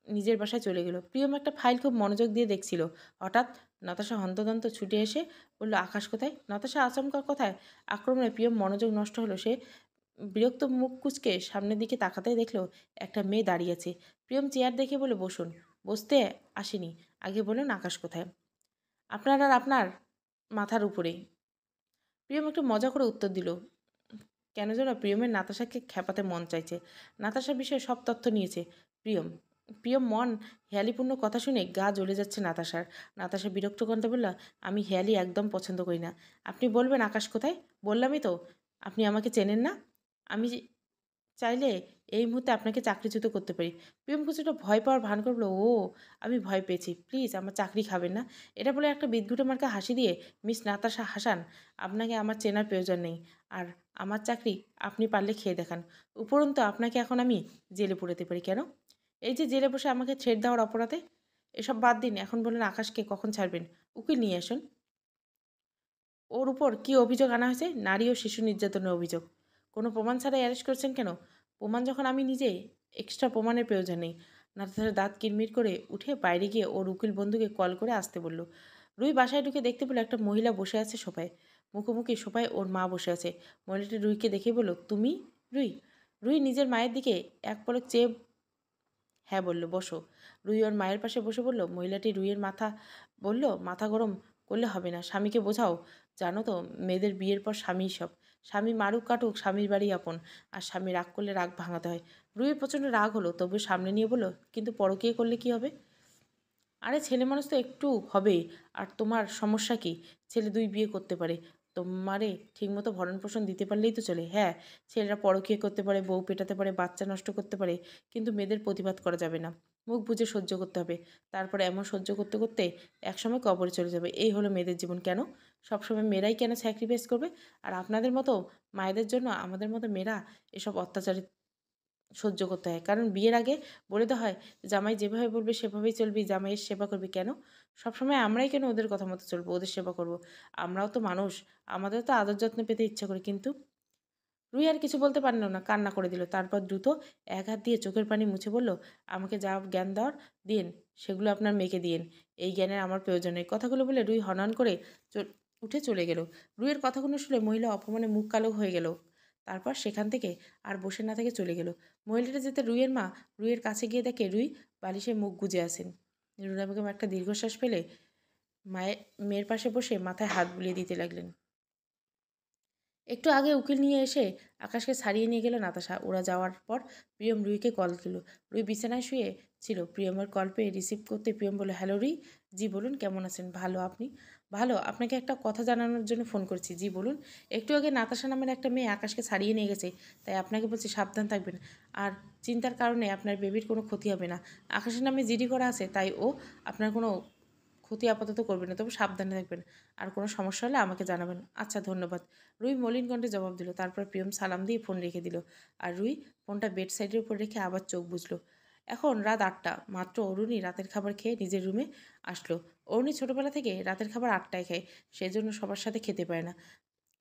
নিজের বাসায় চলে গেল। প্রিয়ম একটা ফাইল খুব মনোযোগ দিয়ে দেখছিল। হঠাৎ নাতাশা হন্তদন্ত ছুটে এসে বলল, আকাশ কোথায়? নাতাশা আচমকা কথায় আক্রমণে প্রিয়ম মনোযোগ নষ্ট হলো। সে বিরক্ত মুখ কুঁচকে সামনের দিকে তাকাতেই দেখলো একটা মেয়ে দাঁড়িয়ে আছে। প্রিয়ম চেয়ার দেখে বলে, বসুন। বসতে আসেনি, আগে বলুন আকাশ কোথায়? আপনার আর আপনার মাথার উপরে। প্রিয়ম একটু মজা করে উত্তর দিল। কেন যেন প্রিয়মের নাতাশাকে খেপাতে মন চাইছে। নাতাশার বিষয়ে সব তথ্য নিয়েছে প্রিয়ম। প্রিয়ম মন হেয়ালিপূর্ণ কথা শুনে গা জ্বলে যাচ্ছে নাতাশার। নাতাশা বিরক্ত কণ্ঠে বলল, আমি হেয়ালি একদম পছন্দ করি না। আপনি বলবেন আকাশ কোথায়? বললামই তো, আপনি আমাকে চেনেন না। আমি চাইলে এই মুহূর্তে আপনাকে চাকরিচ্যুত করতে পারি। প্রিয়ম কিছুটা ভয় পাওয়ার ভান করলো, ও আমি ভয় পেয়েছি, প্লিজ আমার চাকরি খাবেন না। এটা বলে একটা বিদঘুটে মার্কা হাসি দিয়ে মিস নাতাশা হাসান, আপনাকে আমার চেনার প্রয়োজন নেই, আর আমার চাকরি আপনি পারলে খেয়ে দেখান। উপরন্তু আপনাকে এখন আমি জেলে পুরাতে পারি। কেন? এই যে জেলে বসে আমাকে ছেড়ে দেওয়ার অপরাধে। এসব বাদ দিন, এখন বলেন আকাশকে কখন ছাড়বেন। উকিল নিয়ে আসুন। ওর উপর কী অভিযোগ আনা হয়েছে? নারী ও শিশু নির্যাতনের অভিযোগ। কোনো প্রমাণ ছাড়াই অ্যারেস্ট করছেন কেন? প্রমাণ যখন আমি নিজে, এক্সট্রা প্রমাণের প্রয়োজন নেই। নাতাশার দাঁত কিরমির করে উঠে বাইরে গিয়ে ওর উকিল বন্ধুকে কল করে আসতে বলল। রুই বাসায় ঢুকে দেখতে পেল একটা মহিলা বসে আছে সোফায়। মুখোমুখি সোফায় ওর মা বসে আছে। মহিলাটি রুইকে দেখে বলল, তুমি? রুই রুই নিজের মায়ের দিকে এক পলক চেয়ে হ্যাঁ বলল, বসো। রুই ওর মায়ের পাশে বসে বলল। মহিলাটি রুইয়ের মাথা গরম করলে হবে না, স্বামীকে বোঝাও। জানো তো, মেয়েদের বিয়ের পর স্বামীই সব। স্বামী মারুক কাটুক, স্বামীর বাড়ি আপন। আর স্বামী রাগ করলে রাগ ভাঙাতে হয়। রুইয়ের প্রচণ্ড রাগ হলো, তবু সামনে নিয়ে বলল, কিন্তু পরকীয়া করলে কি হবে? আরে ছেলে মানুষ তো একটু হবেই। আর তোমার সমস্যা কি? ছেলে দুই বিয়ে করতে পারে, তোমারে ঠিকমতো ভরণ পোষণ দিতে পারলেই তো চলে। হ্যাঁ, ছেলেরা পরকীয়া করতে পারে, বউ পেটাতে পারে, বাচ্চা নষ্ট করতে পারে, কিন্তু মেয়েদের প্রতিবাদ করা যাবে না। মুখ বুজে সহ্য করতে হবে। তারপরে এমন সহ্য করতে করতে একসময় কবরে চলে যাবে। এই হলো মেয়েদের জীবন। কেন সবসময় মেয়েরাই কেন স্যাক্রিফাইস করবে? আর আপনাদের মতো মায়েদের জন্য আমাদের মতো মেয়েরা এসব অত্যাচারিত সহ্য করতে হয়। কারণ বিয়ের আগে বলে দেওয়া হয়, জামাই যেভাবে বলবে সেভাবেই চলবি, জামাইয়ের সেবা করবি। কেন সবসময় আমরাই কেন ওদের কথা মতো চলবো, ওদের সেবা করব? আমরাও তো মানুষ, আমাদের তো আদর যত্ন পেতে ইচ্ছা করে। কিন্তু রুই আর কিছু বলতে পারল না, কান্না করে দিল। তারপর দ্রুত এক হাত দিয়ে চোখের পানি মুছে বলল, আমাকে যা জ্ঞান দেওয়ার দিন, সেগুলো আপনার মেয়েকে দিন। এই জ্ঞানের আমার প্রয়োজন নেই। কথাগুলো বলে রুই হনহন করে উঠে চলে গেল। রুইয়ের কথাগুলো শুনে মহিলা অপমানে মুখ কালো হয়ে গেল। তারপর সেখান থেকে আর বসে না থেকে চলে গেল। মহিলাটা যেতে রুইয়ের মা রুইয়ের কাছে গিয়ে দেখে রুই বালিশে মুখ গুজে আসেন। রুনা বেগম একটা দীর্ঘশ্বাস ফেলে মেয়ের পাশে বসে মাথায় হাত বুলিয়ে দিতে লাগলেন। একটু আগে উকিল নিয়ে এসে আকাশকে ছাড়িয়ে নিয়ে গেল নাতাশা। ওরা যাওয়ার পর প্রিয়ম রুইকে কল দিল। রুই বিছানায় শুয়ে ছিল। প্রিয়মের কল পেয়ে রিসিভ করতে প্রিয়ম বলে, হ্যালো রুই। জি বলুন, কেমন আছেন? ভালো, আপনি? ভালো, আপনাকে একটা কথা জানানোর জন্য ফোন করেছি। জি বলুন। একটু আগে নাতাশা নামের একটা মেয়ে আকাশকে ছাড়িয়ে নিয়ে গেছে, তাই আপনাকে বলছি সাবধান থাকবেন। আর চিন্তার কারণে আপনার বেবির কোনো ক্ষতি হবে না। আকাশের নামে জিডি করা আছে, তাই ও আপনার কোনো ক্ষতি আপাতত করবে না, তবে সাবধানে থাকবেন। আর কোনো সমস্যা হলে আমাকে জানাবেন। আচ্ছা, ধন্যবাদ। রুই মলিন কণ্ঠে জবাব দিল। তারপর প্রিয়ম সালাম দিয়ে ফোন রেখে দিল। আর রুই ফোনটা বেড সাইডের উপর রেখে আবার চোখ বুঝল। এখন রাত 8টা মাত্র। অরুণী রাতের খাবার খেয়ে নিজের রুমে আসলো। অরুণী ছোটোবেলা থেকে রাতের খাবার 8টায় খায়, সেজন্য সবার সাথে খেতে পারে না।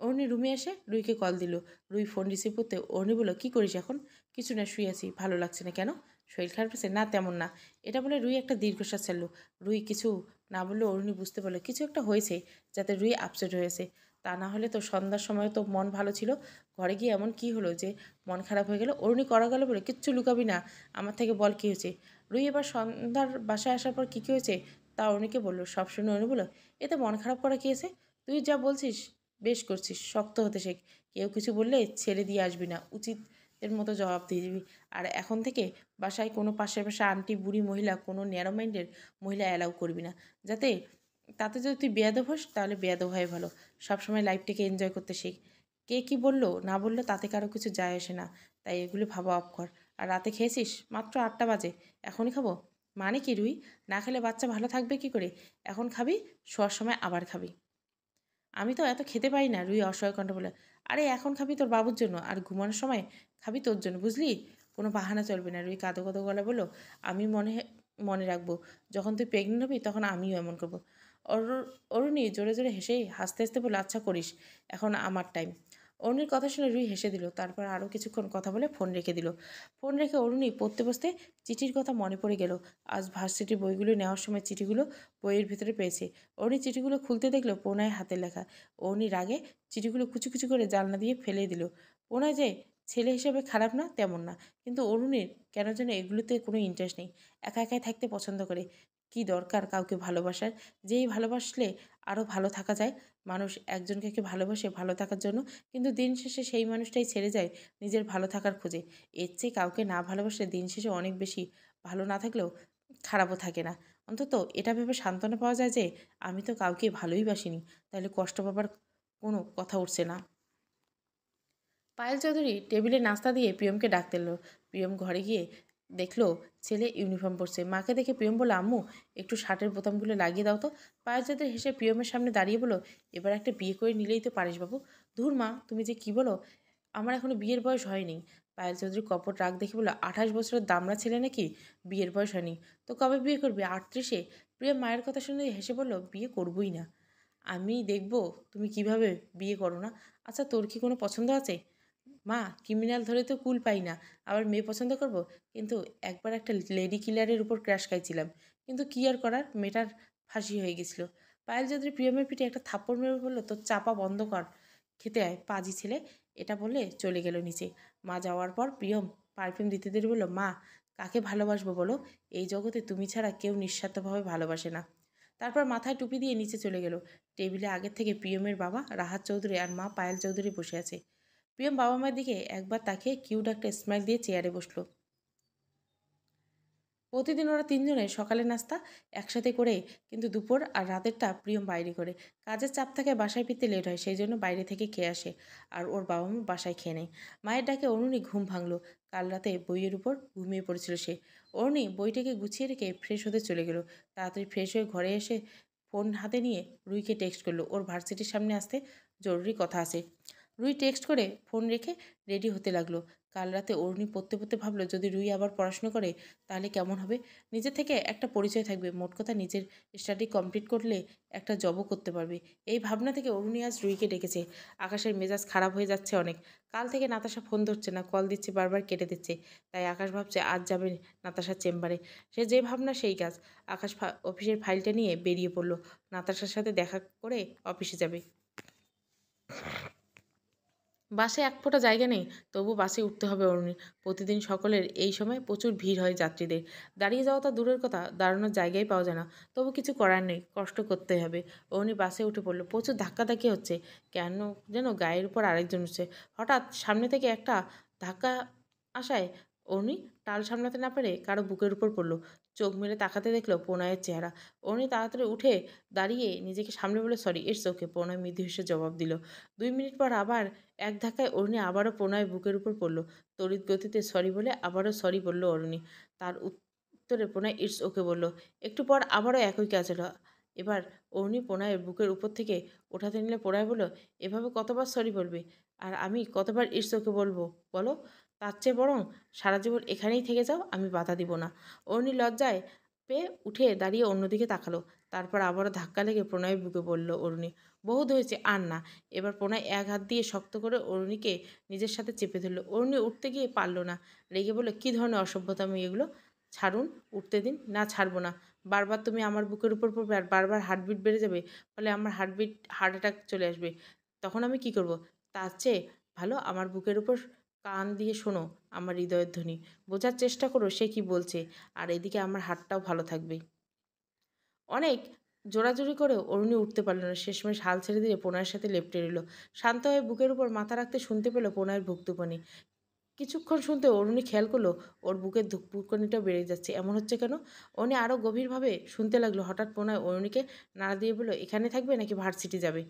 অরুণী রুমে এসে রুইকে কল দিল। রুই ফোন রিসিভ করতে অরুণী বলল, কী করিস এখন? কিছু না, শুয়ে আছি। ভালো লাগছে না কেন? শরীর খারাপ আছে? না, তেমন না। এটা বলে রুই একটা দীর্ঘশ্বাস ছাড়ল। রুই কিছু না বললেও অরুণী বুঝতে পারলো কিছু একটা হয়েছে, যাতে রুই আপসেট হয়েছে। তা না হলে তো সন্ধ্যার সময় তো মন ভালো ছিল, ঘরে গিয়ে এমন কি হলো যে মন খারাপ হয়ে গেল? অরুণী করা গেল বলে, কিচ্ছু লুকাবি না আমার থেকে, বল কী হয়েছে। রুই এবার সন্ধ্যার বাসায় আসার পর কী কী হয়েছে তা অরুণীকে বলল। সব শুনে অরুণী বলল, এতে মন খারাপ করা কী আছে? তুই যা বলছিস বেশ করছিস, শক্ত হতে শেখ। কেউ কিছু বললে ছেড়ে দিয়ে আসবি না, উচিতের মতো জবাব দিয়ে দিবি। আর এখন থেকে বাসায় কোনো পাশে আন্টি বুড়ি মহিলা, কোনো ন্যারো মাইন্ডের মহিলা অ্যালাউ করবি না, যাতে তাতে যদি তুই বেয়াদব হোস তাহলে বেয়াদব হয় ভালো। সবসময় লাইফটাকে এনজয় করতে শেখ। কে কী বললো না বললো তাতে কারো কিছু যায় আসে না। তাই এগুলো ভাবা অফ কর। আর রাতে খেয়েছিস? মাত্র ৮টা বাজে। এখনই খাবো? মানে কি রুই? না খেলে বাচ্চা ভালো থাকবে কি করে? এখন খাবি, শোয়ার সময় আবার খাবি। আমি তো এত খেতে পারি না, রুই অসহায় কণ্ঠে বলে। আরে এখন খাবি তোর বাবুর জন্য, আর ঘুমানোর সময় খাবি তোর জন্য, বুঝলি? কোনো বাহানা চলবে না। রুই কাঁদো কাঁদো গলা বলল, আমি মনে রাখবো। যখন তুই প্রেগনেন্ট হবি তখন আমিও এমন করবো। অরুণী জোরে জোরে হাসতে হাসতে বলল, আচ্ছা করিস, এখন আমার টাইম। অরুণীর কথা শুনে রুই হেসে দিল। তারপর আরও কিছুক্ষণ কথা বলে ফোন রেখে দিল। ফোন রেখে অরুণী পড়তে বসতে চিঠির কথা মনে পড়ে গেল। আজ ভার্সিটির বইগুলো নেওয়ার সময় চিঠিগুলো বইয়ের ভিতরে পেয়েছে। অরুণী চিঠিগুলো খুলতে দেখলো প্রণয় হাতে লেখা। অরুণী রাগে চিঠিগুলো কুচি কুচি করে জানলা দিয়ে ফেলে দিল। প্রণয় যে ছেলে হিসেবে খারাপ না তেমন না, কিন্তু অরুণীর কেন যেন এগুলোতে কোনো ইন্টারেস্ট নেই। একা একাই থাকতে পছন্দ করে। কি দরকার কাউকে ভালোবাসার? যেই ভালোবাসলে আরও ভালো থাকা যায়। মানুষ একজনকে ভালোবাসে ভালো থাকার জন্য, কিন্তু দিন শেষে সেই মানুষটাই ছেড়ে যায় নিজের ভালো থাকার খোঁজে। এর চেয়ে কাউকে না ভালোবাসলে দিন শেষে অনেক বেশি ভালো না থাকলেও খারাপও থাকে না। অন্তত এটা ভেবে সান্ত্বনা পাওয়া যায় যে আমি তো কাউকে ভালোই বাসিনি, তাহলে কষ্ট পাবার কোনো কথা উঠছে না। পায়েল চৌধুরী টেবিলে নাস্তা দিয়ে প্রিয়মকে ডাকতে এলো। প্রিয়ম ঘরে গিয়ে দেখলো ছেলে ইউনিফর্ম পরছে। মাকে দেখে প্রিয়ম বলল, আম্মু একটু শার্টের বোতামগুলো লাগিয়ে দাও তো। পায়েল চৌধুরী হেসে প্রিয়মের সামনে দাঁড়িয়ে বলো, এবার একটা বিয়ে করে নিলেই তো পারিস বাবু। ধুর মা, তুমি যে কি বলো, আমার এখনো বিয়ের বয়স হয়নি। পায়েল চৌধুরী কপট রাগ দেখে বলল, 28 বছরের দামড়া ছেলে নাকি বিয়ের বয়স হয়নি? তো কবে বিয়ে করবি? 38-এ? প্রিয়ম মায়ের কথা শুনে হেসে বলল, বিয়ে করবই না। আমি দেখব তুমি কিভাবে বিয়ে করো না। আচ্ছা তোর কি কোনো পছন্দ আছে? মা, ক্রিমিনাল ধরে তো কুল পাই না, আবার মেয়ে পছন্দ করব? কিন্তু একবার একটা লেডি কিলারের উপর ক্র্যাশ খাইছিলাম, কিন্তু কি আর করার, মেয়েটার ফাঁসি হয়ে গেছিল। পায়েল চৌধুরী প্রিয়মের পিঠে একটা থাপ্পড় মেরে বলল, তোর চাপা বন্ধ কর, খেতে আয় পাজি ছেলে। এটা বলে চলে গেল নিচে। মা যাওয়ার পর প্রিয়ম পারফিউম দিতে দিতে বলল, মা কাকে ভালোবাসবো বলো? এই জগতে তুমি ছাড়া কেউ নিঃস্বার্থভাবে ভালোবাসে না। তারপর মাথায় টুপি দিয়ে নিচে চলে গেল। টেবিলে আগের থেকে প্রিয়মের বাবা রাহাত চৌধুরী আর মা পায়েল চৌধুরী বসে আছে। প্রিয়ম বাবা মায়ের দিকে একবার তাকিয়ে কিউট একটা স্মাইল দিয়ে চেয়ারে বসলো। প্রতিদিন ওরা তিনজনে সকালে নাস্তা একসাথে করে, কিন্তু দুপুর আর রাতেরটা প্রিয়ম বাইরে করে। কাজের চাপ থাকে, বাসায় ফিরতে লেট হয়, সেই জন্য বাইরে থেকে খেয়ে আসে। আর ওর বাবা মা বাসায় খেয়ে নেয়। মায়ের ডাকে অরুণী ঘুম ভাঙলো। কাল রাতে বইয়ের উপর ঘুমিয়ে পড়েছিল সে। অরুণী বইটাকে গুছিয়ে রেখে ফ্রেশ হতে চলে গেল। তাড়াতাড়ি ফ্রেশ হয়ে ঘরে এসে ফোন হাতে নিয়ে রুইকে টেক্সট করলো, ওর ভার্সিটির সামনে আসতে জরুরি কথা আছে। রুই টেক্সট করে ফোন রেখে রেডি হতে লাগলো। কাল রাতে অরুণী পড়তে পড়তে ভাবলো, যদি রুই আবার পড়াশুনো করে তাহলে কেমন হবে। নিজের থেকে একটা পরিচয় থাকবে, মোট কথা নিজের স্টাডি কমপ্লিট করলে একটা জবও করতে পারবে। এই ভাবনা থেকে অরুণী আজ রুইকে ডেকেছে। আকাশের মেজাজ খারাপ হয়ে যাচ্ছে অনেক। কাল থেকে নাতাশা ফোন ধরছে না, কল দিচ্ছে বারবার কেটে দিচ্ছে। তাই আকাশ ভাবছে আজ যাবে নাতাশার চেম্বারে। সে যে ভাবনা সেই কাজ। আকাশ অফিসের ফাইলটা নিয়ে বেরিয়ে পড়লো। নাতাশার সাথে দেখা করে অফিসে যাবে। বাসে এক ফোঁটা জায়গা নেই, তবু বাসে উঠতে হবে অরুণীর। প্রতিদিন সকলের এই সময় প্রচুর ভিড় হয় যাত্রীদের। দাঁড়িয়ে যাওয়া তো দূরের কথা, দাঁড়ানোর জায়গাই পাওয়া যায় না। তবু কিছু করার নেই, কষ্ট করতেই হবে। অরুণী বাসে উঠে পড়লো। প্রচুর ধাক্কাধাক্কি হচ্ছে, কেন যেন গায়ের উপর আরেকজন উঠছে। হঠাৎ সামনে থেকে একটা ধাক্কা আসায় অরুণী টাল সামলাতে না পেরে কারো বুকের উপর পড়লো। চোখ মেলে তাকাতে দেখলো প্রণয়ের চেহারা। অরুণী তাড়াতাড়ি উঠে দাঁড়িয়ে নিজেকে সামনে বলে, সরি, ইটস ওকে। প্রণয় মৃদু হেসে জবাব দিল। 2 মিনিট পর আবার এক ধাক্কায় অরুণী আবারও প্রণয়ের বুকের উপর পড়ল। তড়িৎ গতিতে সরি বলে আবারও সরি বলল অরুণী। তার উত্তরে প্রণয় ইটস ওকে বলল। একটু পর আবারও একই কাজ হলো। এবার অরুণী প্রণয়ের বুকের উপর থেকে ওঠাতে নিলে প্রণয় বলল, এভাবে কতবার সরি বলবে? আর আমি কতবার ইটস ওকে বলবো বলো? তার চেয়ে বরং সারা জীবন এখানেই থেকে যাও, আমি বাধা দিব না। অরুণী লজ্জায় পেয়ে উঠে দাঁড়িয়ে অন্যদিকে তাকালো। তারপর আবারও ধাক্কা লেগে প্রণয়ের বুকে বলল অরুণী, বহুত হয়েছে, আর না। এবার প্রণয় এক হাত দিয়ে শক্ত করে অরুণীকে নিজের সাথে চেপে ধরল। অরুণী উঠতে গিয়ে পারল না। রেগে বলে, কী ধরনের অসভ্যতামি এগুলো? ছাড়ুন, উঠতে দিন। না, ছাড়বো না। বারবার তুমি আমার বুকের উপর পড়বে আর বারবার হার্টবিট বেড়ে যাবে, ফলে আমার হার্ট অ্যাটাক চলে আসবে। তখন আমি কি করব? তার চেয়ে ভালো আমার বুকের উপর কান দিয়ে শোনো আমার হৃদয়ের ধ্বনি। বোঝার চেষ্টা করো সে কি বলছে, আর এদিকে আমার হাতটাও ভালো থাকবে। অনেক জোরাজুরি করেও অরুণী উঠতে পারল না। শেষমেশ হাল ছেড়ে দিয়ে প্রণয়ের সাথে লেপ্টে রইল। শান্ত হয়ে বুকের উপর মাথা রাখতে শুনতে পেল প্রণয়ের ভুকতুপানি। কিছুক্ষণ শুনতে অরুণী খেয়াল করলো ওর বুকের ধুকপুকনিটা বেড়ে যাচ্ছে। এমন হচ্ছে কেন? অনি আরও গভীরভাবে শুনতে লাগলো। হঠাৎ প্রণয় অরুণীকে নাড়া দিয়ে বলল, এখানে থাকবে নাকি ভার্সিটি যাবে?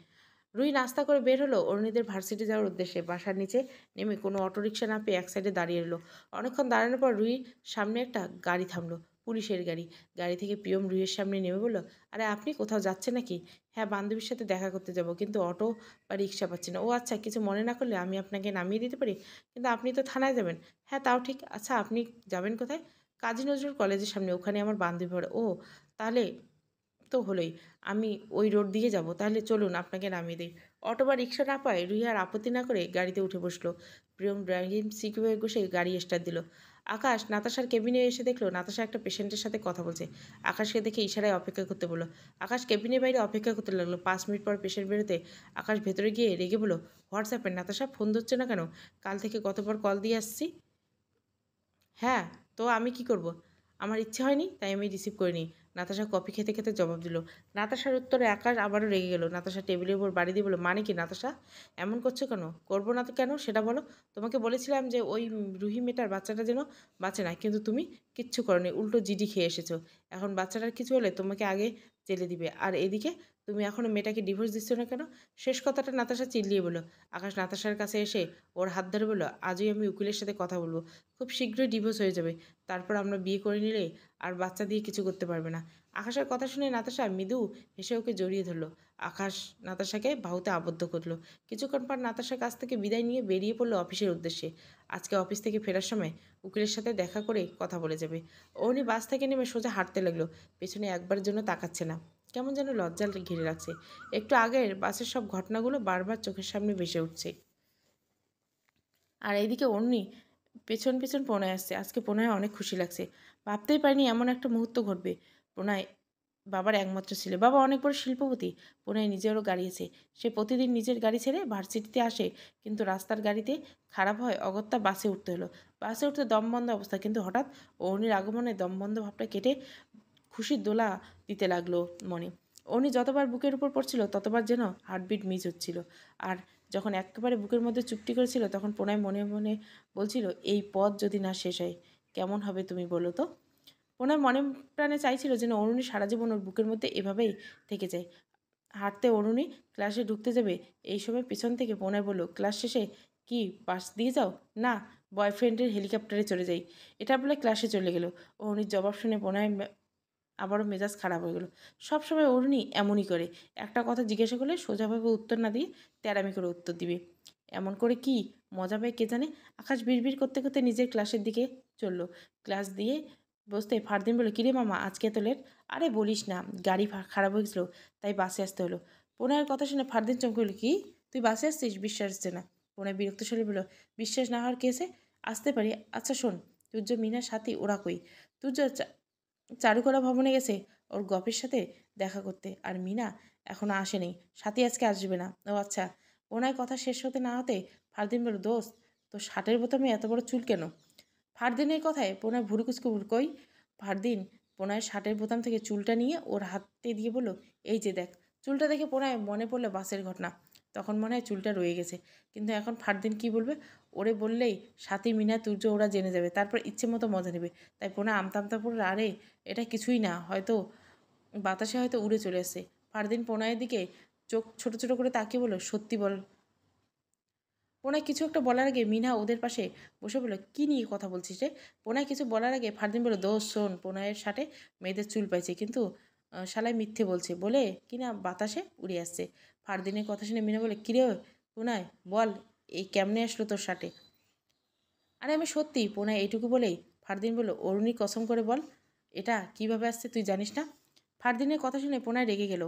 রুহি নাস্তা করে বের হলো অরুণীদের ভার্সিটি যাওয়ার উদ্দেশ্যে। বাসার নিচে নেমে কোনো অটোরিকশা না পেয়ে এক সাইডে দাঁড়িয়ে রইল। অনেকক্ষণ দাঁড়ানোর পর রুহির সামনে একটা গাড়ি থামলো, পুলিশের গাড়ি। গাড়ি থেকে প্রিয়ম রুহির সামনে নেমে বলল, আরে আপনি কোথাও যাচ্ছেন নাকি? হ্যাঁ, বান্ধবীর সাথে দেখা করতে যাব, কিন্তু অটো বা রিক্সা পাচ্ছি না। ও আচ্ছা, কিছু মনে না করলে আমি আপনাকে নামিয়ে দিতে পারি, কিন্তু আপনি তো থানায় যাবেন। হ্যাঁ, তাও ঠিক। আচ্ছা, আপনি যাবেন কোথায়? কাজী নজরুল কলেজের সামনে, ওখানে আমার বান্ধবী পড়ে। ও, তাহলে তো হলোই। আমি ওই রোড দিয়ে যাব। তাহলে চলুন আপনাকে নামিয়ে দেই। অটো বা রিক্সা না পায় রুহি আর আপত্তি না করে গাড়িতে উঠে বসলো। প্রিয়ম ড্রাইভিং সিটে বসে গাড়ি স্টার্ট দিল। আকাশ নাতাশার কেবিনে এসে দেখলো নাতাশা একটা পেশেন্টের সাথে কথা বলছে। আকাশকে দেখে ইশারায় অপেক্ষা করতে বলল। আকাশ কেবিনের বাইরে অপেক্ষা করতে লাগলো। 5 মিনিট পর পেশেন্ট বেরোতে আকাশ ভেতরে গিয়ে রেগে বলল, হোয়াটসঅ্যাপে নাতাশা ফোন ধরছে না কেন? কাল থেকে কতবার কল দিয়ে আসছি। হ্যাঁ, তো আমি কি করব? আমার ইচ্ছে হয়নি, তাই আমি রিসিভ করিনি। নাতাশা কফি খেতে খেতে জবাব দিল। নাতাশার উত্তরে আকাশ আবারও রেগে গেল। নাতাশা টেবিলের উপর বাড়ি দিয়ে বলল, মানে কি নাতাশা? এমন করছো কেন? করবো না তো কেন সেটা বলো। তোমাকে বলেছিলাম যে ওই রুহি মেয়েটার বাচ্চাটা যেন বাঁচে না, কিন্তু তুমি কিচ্ছু করনি, উল্টো জিডি খেয়ে এসেছো। এখন বাচ্চাটার কিছু হলে তোমাকে আগে জেলে দিবে, আর এদিকে তুমি এখনও মেয়েটাকে ডিভোর্স দিচ্ছ না কেন? শেষ কথাটা নাতাশা চিল্লিয়ে বলল। আকাশ নাতাশার কাছে এসে ওর হাত ধরে বলল, আজই আমি উকিলের সাথে কথা বলবো। খুব শীঘ্রই ডিভোর্স হয়ে যাবে। তারপর আমরা বিয়ে করে নিলে আর বাচ্চা দিয়ে কিছু করতে পারবে না। আকাশের কথা শুনে নাতাশা মৃদু হেসে ওকে জড়িয়ে ধরলো। আকাশ নাতাশাকে বাহুতে আবদ্ধ করলো। কিছুক্ষণ পর নাতাশার কাছ থেকে বিদায় নিয়ে বেরিয়ে পড়লো অফিসের উদ্দেশ্যে। আজকে অফিস থেকে ফেরার সময় উকিলের সাথে দেখা করে কথা বলে যাবে। অনি বাস থেকে নেমে সোজা হাঁটতে লাগলো। পেছনে একবারের জন্য তাকাচ্ছে না। কেমন যেন লজ্জা ঘিরে রাখছে। একটু আগের বাসের সব ঘটনাগুলো বারবার চোখের সামনে ভেসে উঠছে। আর এইদিকে অন্যি পেছন পেছন প্রণয় আসছে। আজকে প্রণয় অনেক খুশি লাগছে। ভাবতেই পারিনি এমন একটা মুহূর্ত ঘটবে। প্রণয় বাবার একমাত্র ছেলে। বাবা অনেক বড় শিল্পপতি। প্রণয় নিজেরও গাড়ি আছে। সে প্রতিদিন নিজের গাড়ি ছেড়ে ভার্সিটিতে আসে, কিন্তু রাস্তার গাড়িতে খারাপ হয় অগত্যা বাসে উঠতে হলো। বাসে উঠতে দম বন্ধ অবস্থা, কিন্তু হঠাৎ অরুণীর আগমনে দম বন্ধ ভাবটা কেটে খুশির দোলা দিতে লাগলো মনে। অরুণী যতবার বুকের উপর পড়ছিল ততবার যেন হার্টবিট মিস হচ্ছিল। আর যখন একেবারে বুকের মধ্যে চুপটি করেছিল তখন প্রণয় মনে মনে বলছিল, এই পথ যদি না শেষ হয় কেমন হবে তুমি বলো তো। প্রণয় মনে প্রাণে চাইছিল যেন অরুণী সারা জীবন ওর বুকের মধ্যে এভাবেই থেকে যায়। হাঁটতে অরুণী ক্লাসে ঢুকতে যাবে, এই সময় পিছন থেকে প্রণয় বলল, ক্লাস শেষে কি বাস দিয়ে যাও? না, বয়ফ্রেন্ডের হেলিকপ্টারে চলে যাই। এটা বলে ক্লাসে চলে গেল। অরুণীর জবাব শুনে প্রণয় আবারও মেজাজ খারাপ হয়ে গেল। সবসময় অরুণী এমনই করে। একটা কথা জিজ্ঞাসা করলে সোজাভাবে উত্তর না দিয়ে তেড়ামি করে উত্তর দিবে। এমন করে কি মজা পায় কে জানে। আকাশ বিড়বিড় করতে করতে নিজের ক্লাসের দিকে চলল। ক্লাস দিয়ে বসতে ফারদিন বলে, কিরে মামা আজকে এত লেট? আরে বলিস না, গাড়ি খারাপ হয়ে গেছিলো, তাই বাসে আসতে হলো। প্রণয়ের কথা শুনে ফারদিন চমকে হলো, কি তুই বাসে আসছিস? বিশ্বাস হচ্ছে না। প্রণয় বিরক্ত স্বরে বলল, বিশ্বাস না হওয়ার কেসে আসতে পারি। আচ্ছা শোন, তুর্য মিনার সাথী ওরা কই? তুর্য চারুকলা ভবনে গেছে ওর গপের সাথে দেখা করতে, আর মিনা এখনো আসেনি। সাথী আজকে আসবে না। ও আচ্ছা। ওনার কথা শেষ হতে না হতে ফারদিন বলল, দোস্ত তো শার্টের বোতামে এত বড় চুল কেন? ফারদিনের কথায় প্রণয় ভুরু কুচকে কই। ফারদিন প্রণয়ের শার্টের বোতাম থেকে চুলটা নিয়ে ওর হাতে দিয়ে বলল, এই যে দেখ। চুলটা দেখে প্রণয় মনে পড়লো বাসের ঘটনা। তখন মনে হয় চুলটা রয়ে গেছে, কিন্তু এখন ফারদিন কি বলবে? ওরে বললেই সাথী মিনা তুর্য ওরা জেনে যাবে, তারপর ইচ্ছে মতো মজা নেবে। তাই প্রণয় আমতা আমতা পড়ল, আরে এটা কিছুই না, হয়তো বাতাসে হয়তো উড়ে চলে এসছে। ফারদিন প্রণয়ের দিকে চোখ ছোট ছোট করে তাকিয়ে বলল, সত্যি বল। প্রণয় কিছু একটা বলার আগে মিনা ওদের পাশে বসে বলল, কী নিয়ে কথা বলছিস রে? প্রণয় কিছু বলার আগে ফারদিন বলল, দোষ শোন, প্রণয়ের সাথে মেয়েদের চুল পাইছে, কিন্তু শালায় মিথ্যে বলছে বলে কিনা বাতাসে উড়ে আসছে। ফারদিনের কথা শুনে মিনা বলে, কিরে প্রণয় বল, এই কেমনে আসলো তোর সাথে? আরে আমি সত্যি। প্রণয় এইটুকু বলেই ফারদিন বলল, অরুণী কসম করে বল, এটা কিভাবে আসছে তুই জানিস না? ফারদিনের কথা শুনে প্রণয় রেগে গেল।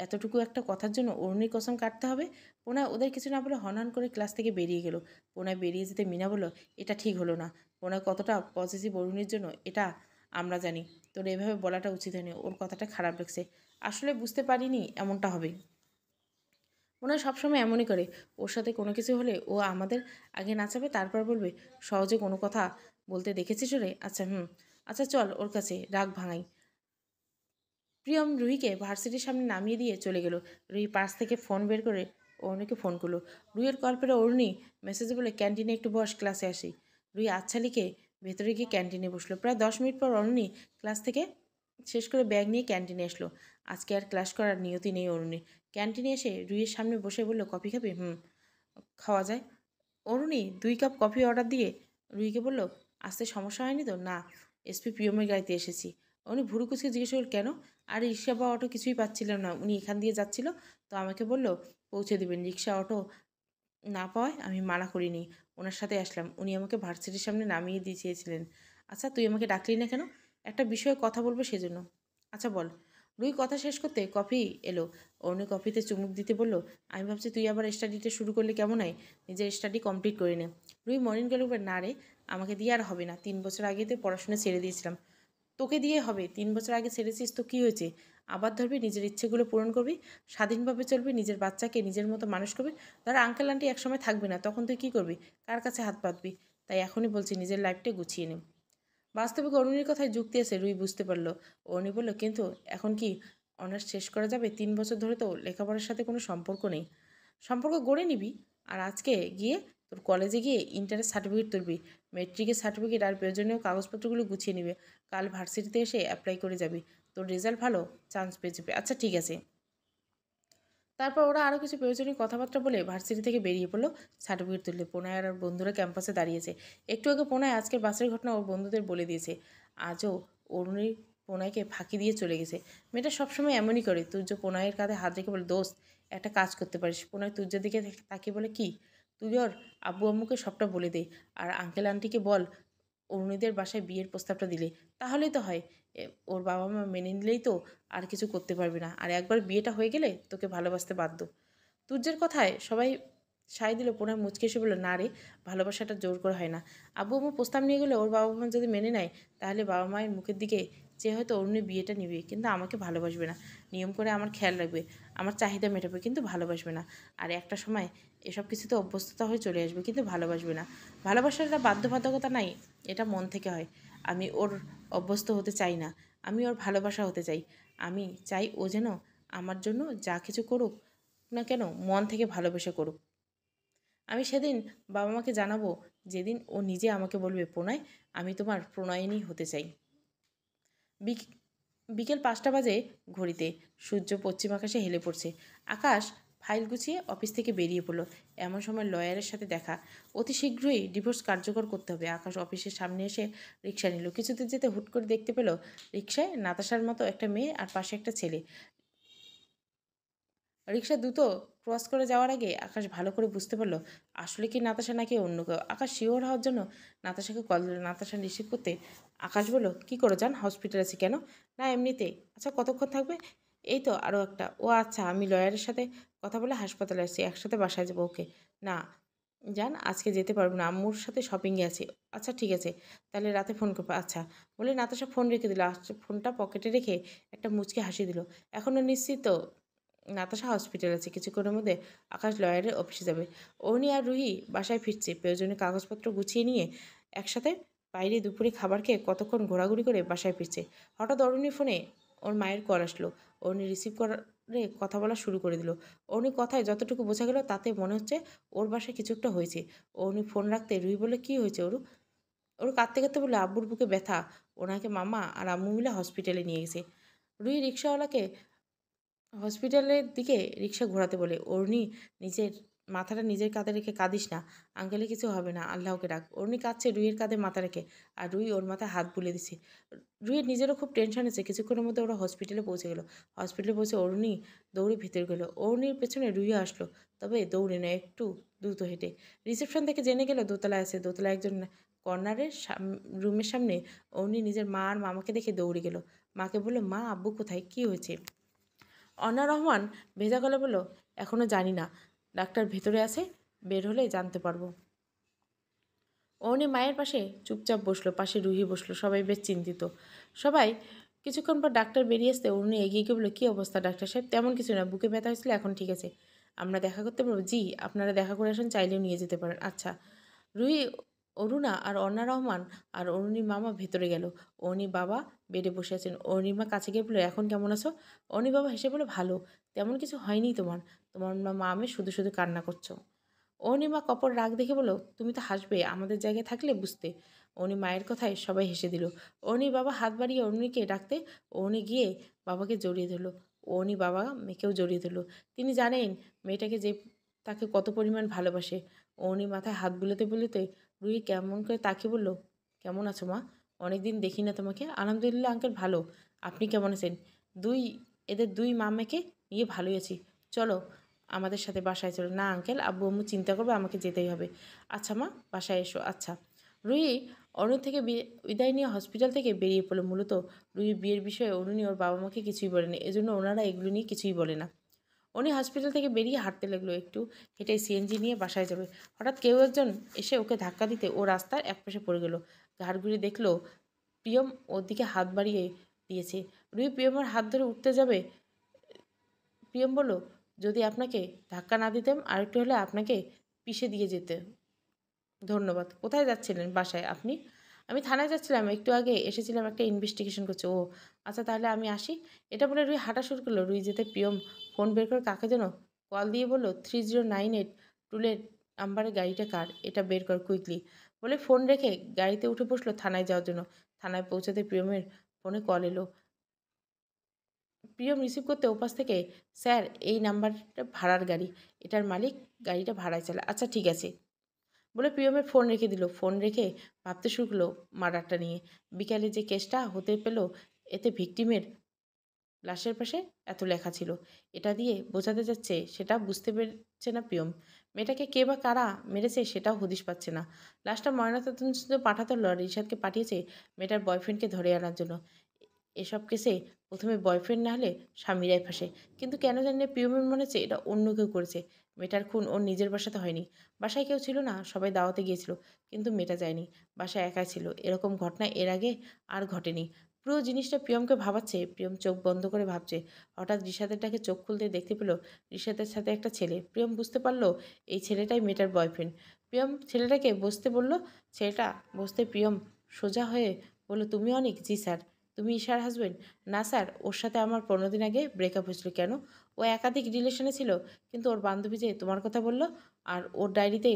এতটুকু একটা কথার জন্য অরুণীর কসম কাটতে হবে? প্রণয় ওদের কিছু না বলে হনহন করে ক্লাস থেকে বেরিয়ে গেল। প্রণয় বেরিয়ে যেতে মিনা বলল, এটা ঠিক হলো না। প্রণয় কতটা পজিটিভ অরুণীর জন্য এটা আমরা জানি। তোর এভাবে বলাটা উচিত হয়নি, ওর কথাটা খারাপ লাগছে। আসলে বুঝতে পারিনি এমনটা হবে। প্রণয় সবসময় এমনই করে। ওর সাথে কোনো কিছু হলে ও আমাদের আগে নাচাবে, তারপর বলবে, সহজে কোনো কথা বলতে দেখেছিস রে? আচ্ছা আচ্ছা চল ওর কাছে রাগ ভাঙাই। প্রিয়ম রুহিকে ভার্সিটির সামনে নামিয়ে দিয়ে চলে গেল। রুহি পার্স থেকে ফোন বের করে অরুণীকে ফোন করলো। রুহির কল পেলে অরুণী মেসেজে বলে, ক্যান্টিনে একটু বস, ক্লাসে আসি। রুহি আচ্ছা লিখে ভেতরে গিয়ে ক্যান্টিনে বসলো। প্রায় 10 মিনিট পর অরুণী ক্লাস থেকে শেষ করে ব্যাগ নিয়ে ক্যান্টিনে আসলো। আজকে আর ক্লাস করার নিয়তি নেই অরুণীর। ক্যান্টিনে এসে রুহির সামনে বসে বলল, কফি খাবি? খাওয়া যায়। অরুণী 2 কাপ কফি অর্ডার দিয়ে রুহিকে বলল, আসতে সমস্যা হয়নি তো? না, এসপি পিএমের গাড়িতে এসেছি। উনি ভুরু কুচকে জিজ্ঞেস করল, কেন? আর রিক্সা বা অটো কিছুই পাচ্ছিলাম না, উনি এখান দিয়ে যাচ্ছিল তো আমাকে বলল পৌঁছে দেবেন। রিক্সা অটো না পাওয়ায় আমি মানা করিনি, ওনার সাথে আসলাম। উনি আমাকে ভার্সিটির সামনে নামিয়ে দিয়ে চেয়েছিলেন। আচ্ছা, তুই আমাকে ডাকলি না কেন? একটা বিষয়ে কথা বলবো সেজন্য। আচ্ছা বল। রুই কথা শেষ করতে কফি এলো। অন্য কফিতে চুমুক দিতে বলল, আমি ভাবছি তুই আবার স্টাডিটা শুরু করলে কেমন হয়? নিজের স্টাডি কমপ্লিট করে নে। রুই মর্নিং গেল, না রে, আমাকে দিয়ে আর হবে না। 3 বছর আগে তো পড়াশোনা ছেড়ে দিয়েছিলাম। তোকে দিয়ে হবে? 3 বছর আগে ছেড়েছিস তো কী হয়েছে? আবার ধরবি, নিজের ইচ্ছেগুলো পূরণ করবি, স্বাধীনভাবে চলবি, নিজের বাচ্চাকে নিজের মতো মানুষ করবি। ধর আঙ্কেল আন্টি একসময় থাকবে না, তখন তুই কী করবি? কার কাছে হাত পাতবি? তাই এখনই বলছি, নিজের লাইফটা গুছিয়ে নে। বাস্তবিক অরুণীর কথায় যুক্তি আছে, রুই বুঝতে পারলো। অরুণী বলল, কিন্তু এখন কি অনার্স শেষ করা যাবে? 3 বছর ধরে তো লেখাপড়ার সাথে কোনো সম্পর্ক নেই। সম্পর্ক গড়ে নিবি। আর আজকে গিয়ে তোর কলেজে গিয়ে ইন্টারের সার্টিফিকেট তুলবি, মেট্রিকের সার্টিফিকেট আর প্রয়োজনীয় কাগজপত্রগুলো গুছিয়ে নিবে। কাল ভার্সিটিতে এসে অ্যাপ্লাই করে যাবি। তোর রেজাল্ট ভালো, চান্স পেয়ে যাবে। আচ্ছা ঠিক আছে। তারপর ওরা আরও কিছু প্রয়োজনীয় কথাবার্তা বলে ভার্সিটি থেকে বেরিয়ে পড়লো সার্টিফিকেট তুলতে। পোনায় আর ওর বন্ধুরা ক্যাম্পাসে দাঁড়িয়েছে। একটু আগে পোনায় আজকের বাসের ঘটনা ওর বন্ধুদের বলে দিয়েছে। আজও অরুণীর পোনাইকে ফাঁকি দিয়ে চলে গেছে। মেয়েটা সবসময় এমনই করে। তুর্য পোনাইয়ের কাঁধে হাত রেখে বলে, দোস্ত, একটা কাজ করতে পারিস। পোনাই তুর্যের দিকে তাকিয়ে বলে, কি? তুই ওর আব্বু আম্মুকে সবটা বলে দে, আর আঙ্কেল আন্টিকে বল অরুণীদের বাসায় বিয়ের প্রস্তাবটা দিলে। তাহলেই তো হয়। ওর বাবা মা মেনে নিলেই তো আর কিছু করতে পারবি না। আর একবার বিয়েটা হয়ে গেলে তোকে ভালোবাসতে বাধ্য। তুর্যের কথায় সবাই সায় দিল। পুনরায় মুচকে এসে বলল, না রে, ভালোবাসাটা জোর করে হয় না। আব্বু আম্মু প্রস্তাব নিয়ে গেলে ওর বাবা মা যদি মেনে নেয়, তাহলে বাবা মায়ের মুখের দিকে চেয়ে হয়তো অরুণী বিয়েটা নিবে, কিন্তু আমাকে ভালোবাসবে না। নিয়ম করে আমার খেয়াল রাখবে, আমার চাহিদা মেটাবে, কিন্তু ভালোবাসবে না। আর একটা সময় এসব কিছুতে অভ্যস্ততা হয়ে চলে আসবে, কিন্তু ভালোবাসবে না। ভালোবাসার একটা বাধ্যবাধকতা নাই, এটা মন থেকে হয়। আমি ওর অভ্যস্ত হতে চাই না, আমি ওর ভালোবাসা হতে চাই। আমি চাই ও যেন আমার জন্য যা কিছু করুক না কেন, মন থেকে ভালোবেসে করুক। আমি সেদিন বাবা মাকে জানাবো, যেদিন ও নিজে আমাকে বলবে, প্রণয়, আমি তোমার প্রণয়িনী হতে চাই। বিকেল 5টা বাজে ঘড়িতে। সূর্য পশ্চিম আকাশে হেলে পড়ছে। আকাশ ফাইল গুছিয়ে অফিস থেকে বেরিয়ে পড়ল। এমন সময় লয়ারের সাথে দেখা। অতি শীঘ্রই ডিভোর্স কার্যকর করতে হবে। আকাশ অফিসের সামনে এসে রিক্সা নিল। কিছুদূর যেতে হুট করে দেখতে পেল রিক্সায় নাতাশার মতো একটা মেয়ে আর পাশে একটা ছেলে। রিক্সা দ্রুত ক্রস করে যাওয়ার আগে আকাশ ভালো করে বুঝতে পারলো আসলে কি নাতাশা নাকি অন্য কেউ। আকাশ শিওর হওয়ার জন্য নাতাশাকে কল দিল। নাতাশা রিসিভ করতে আকাশ বলল, কি করে যান? হসপিটাল আছে কেন? না, এমনিতেই। আচ্ছা, কতক্ষণ থাকবে? এই তো আরও একটা। ও আচ্ছা, আমি লয়ারের সাথে কথা বলে হাসপাতালে আসছি, একসাথে বাসায় যাবো। ওকে। না যান, আজকে যেতে পারবো না, আম্মুর সাথে শপিংয়ে আছে। আচ্ছা ঠিক আছে, তাহলে রাতে ফোন করবো। আচ্ছা বলে নাতাশা ফোন রেখে দিল। ফোনটা পকেটে রেখে একটা মুচকে হাসি দিল। এখনও নিশ্চিত তো নাতাশা হসপিটাল আছে, কিছুক্ষণের মধ্যে আকাশ লয়ারের অফিসে যাবে। অর্ণি আর রুহি বাসায় ফিরছে, প্রয়োজনীয় কাগজপত্র গুছিয়ে নিয়ে একসাথে বাইরে দুপুরে খাবার খেয়ে কতক্ষণ ঘোরাঘুরি করে বাসায় ফিরছে। হঠাৎ অরুণীর ফোনে ওর মায়ের কল আসলো। অরুণী রিসিভ করে কথা বলা শুরু করে দিল। অরুণীর কথায় যতটুকু বোঝা গেল তাতে মনে হচ্ছে ওর বাসায় কিছু একটা হয়েছে। অরুণী ফোন রাখতে রুহি বলে, কী হয়েছে ওরু? ওর কাঁদতে কাঁদতে বলে, আব্বুর বুকে ব্যথা, ওনাকে মামা আর আম্মু মিলে হসপিটালে নিয়ে গেছে। রুহি রিক্সাওয়ালাকে হসপিটালের দিকে রিক্সা ঘোরাতে বলে। অরুণী নিজের মাথাটা নিজের কাঁধে রেখে, কাঁদিস না, আঙ্কেলে কিছু হবে না, আল্লাহকে ডাক। অরুণী কাঁদছে রুহির কাঁধে মাথা রেখে, আর রুহি ওর মাথায় হাত বুলিয়ে দিচ্ছে। রুহির নিজেরও খুব টেনশন হচ্ছে। কিছুক্ষণের মধ্যে ওরা হসপিটালে পৌঁছে গেল। হসপিটালে পৌঁছে অরুণী দৌড়ে ভিতরে গেল। অরুণীর পেছনে রুহি আসলো, তবে দৌড়ে নয়, একটু দ্রুত হেঁটে। রিসেপশন থেকে জেনে গেল দোতলায় আছে। দোতলায় একজন কর্নারের রুমের সামনে অরুণী নিজের মা আর মামাকে দেখে দৌড়ে গেল। মাকে বলল, মা, আব্বু কোথায়, কী হয়েছে? অনা রহমান ভেজা গলা বলল, এখনও জানি না, ডাক্তার ভেতরে আছে, বের হলে জানতে পারবো। অনি মায়ের পাশে চুপচাপ বসলো, পাশে রুহি বসলো। সবাই বেশ চিন্তিত। সবাই কিছুক্ষণ পর ডাক্তার বেরিয়ে আসতে অরুণী এগিয়ে গিয়ে বলল, কী অবস্থা ডাক্তার সাহেব? তেমন কিছু না, বুকে ব্যথা হয়েছিল, এখন ঠিক আছে। আমরা দেখা করতে পারবো? জি, আপনারা দেখা করে আসুন, চাইলেও নিয়ে যেতে পারেন। আচ্ছা। রুহি, অরুণা আর অন্না রহমান আর অরুণীর মামা ভেতরে গেল। অরুণীর বাবা বেডে বসে আছেন। অরুণীর মা কাছে গিয়ে বলল, এখন কেমন আছো? অরুণীর বাবা হেসে বলে, ভালো, তেমন কিছু হয়নি তোমার। তোমার মা আমি শুধু শুধু কান্না করছো। অনিমা কপর রাগ দেখে বলল, তুমি তো হাসবে, আমাদের জায়গায় থাকলে বুঝতে। অনি মায়ের কথায় সবাই হেসে দিল। অনি বাবা হাত বাড়িয়ে অনিকে ডাকতে অনি গিয়ে বাবাকে জড়িয়ে ধরলো। অনি বাবা মেয়েকেও জড়িয়ে ধরলো। তিনি জানেন মেয়েটাকে যে তাকে কত পরিমাণ ভালোবাসে। অনি মাথায় হাত বুলোতে বুলোতে রুহি কেমন করে তাকিয়ে বলল, কেমন আছো মা? অনেকদিন দেখি না তোমাকে। আলহামদুলিল্লাহ আঙ্কেল, ভালো। আপনি কেমন আছেন? এদের দুই মামাকে নিয়ে ভালোই আছি। চলো আমাদের সাথে বাসায় চলো। না আঙ্কেল, আব্বু আম্মু চিন্তা করবে, আমাকে যেতেই হবে। আচ্ছা মা, বাসায় এসো। আচ্ছা। রুহি অরুণ থেকে বিদায় নিয়ে হসপিটাল থেকে বেরিয়ে পড়লো। মূলত রুহির বিয়ের বিষয়ে অরুণী ওর বাবা মাকে কিছুই বলেনি, এজন্য ওনারা এগুলো নিয়ে কিছুই বলে না। উনি হসপিটাল থেকে বেরিয়ে হাঁটতে লাগলো। একটু হেঁটে সিএনজি নিয়ে বাসায় যাবে। হঠাৎ কেউ একজন এসে ওকে ধাক্কা দিতে ও রাস্তার একপাশে পড়ে গেল। ঘাড় ঘুরে দেখলো প্রিয়ম ওর দিকে হাত বাড়িয়ে দিয়েছে। রুহি প্রিয়মের হাত ধরে উঠতে যাবে। প্রিয়ম বলল, যদি আপনাকে ধাক্কা না দিতাম আরেকটু হলে আপনাকে পিষে দিয়ে যেতে। ধন্যবাদ। কোথায় যাচ্ছিলেন? বাসায়। আপনি? আমি থানায় যাচ্ছিলাম, একটু আগে এসেছিলাম, একটা ইনভেস্টিগেশন করছে। ও আচ্ছা, তাহলে আমি আসি। এটা বলে রুহি হাঁটা শুরু করলো। রুহি যেতে প্রিয়ম ফোন বের করে কাকে যেন কল দিয়ে বলল, 3098 টুলের নাম্বারের গাড়িটা কার? এটা বের কর কুইকলি। বলে ফোন রেখে গাড়িতে উঠে বসলো থানায় যাওয়ার জন্য। থানায় পৌঁছাতে প্রিয়মের ফোনে কল এলো। প্রিয়ম রিসিভ করতে ওপাশ থেকে, স্যার এই নাম্বারটা ভাড়ার গাড়ি, এটার মালিক গাড়িটা ভাড়ায় চালায়। আচ্ছা ঠিক আছে বলে প্রিয়মের ফোন রেখে দিল। ফোন রেখে ভাবতে শুরু করলো মার্ডারটা নিয়ে। বিকালে যে কেসটা হতে পেল, এতে ভিকটিমের লাশের পাশে এত লেখা ছিল। এটা দিয়ে বোঝাতে যাচ্ছে সেটা বুঝতে পেরেছে না প্রিয়ম। মেয়েটাকে কে বা কারা মেরেছে সেটাও হদিশ পাচ্ছে না। লাশটা ময়নাতদন্ত পাঠাতে হলো আর রিশাদকে পাঠিয়েছে মেয়েটার বয়ফ্রেন্ডকে ধরে আনার জন্য। এসব কেসে প্রথমে বয়ফ্রেন্ড না হলে স্বামীরাই ফাঁসে। কিন্তু কেন জানি না প্রিয়মের মনে হচ্ছে এটা অন্য কেউ করেছে। মেয়েটার খুন ওর নিজের বাসাতে হয়নি। বাসায় কেউ ছিল না, সবাই দাওয়াতে গিয়েছিল, কিন্তু মেয়েটা যায়নি, বাসায় একাই ছিল। এরকম ঘটনা এর আগে আর ঘটেনি। পুরো জিনিসটা প্রিয়মকে ভাবাচ্ছে। প্রিয়ম চোখ বন্ধ করে ভাবছে। হঠাৎ রিশাদের ডাকে চোখ খুলতে দেখতে পেল রিশাদের সাথে একটা ছেলে। প্রিয়ম বুঝতে পারলো এই ছেলেটাই মেয়েটার বয়ফ্রেন্ড। প্রিয়ম ছেলেটাকে বসতে বলল। ছেলেটা বসতে প্রিয়ম সোজা হয়ে বলল, তুমি অনেক? জি স্যার। তুমি ঈশার হাজবেন্ড? না স্যার, ওর সাথে আমার 15 দিন আগে ব্রেকআপ হয়েছিল। কেন? ও একাধিক রিলেশনে ছিল, কিন্তু ওর বান্ধবী যে তোমার কথা বলল, আর ওর ডায়েরিতে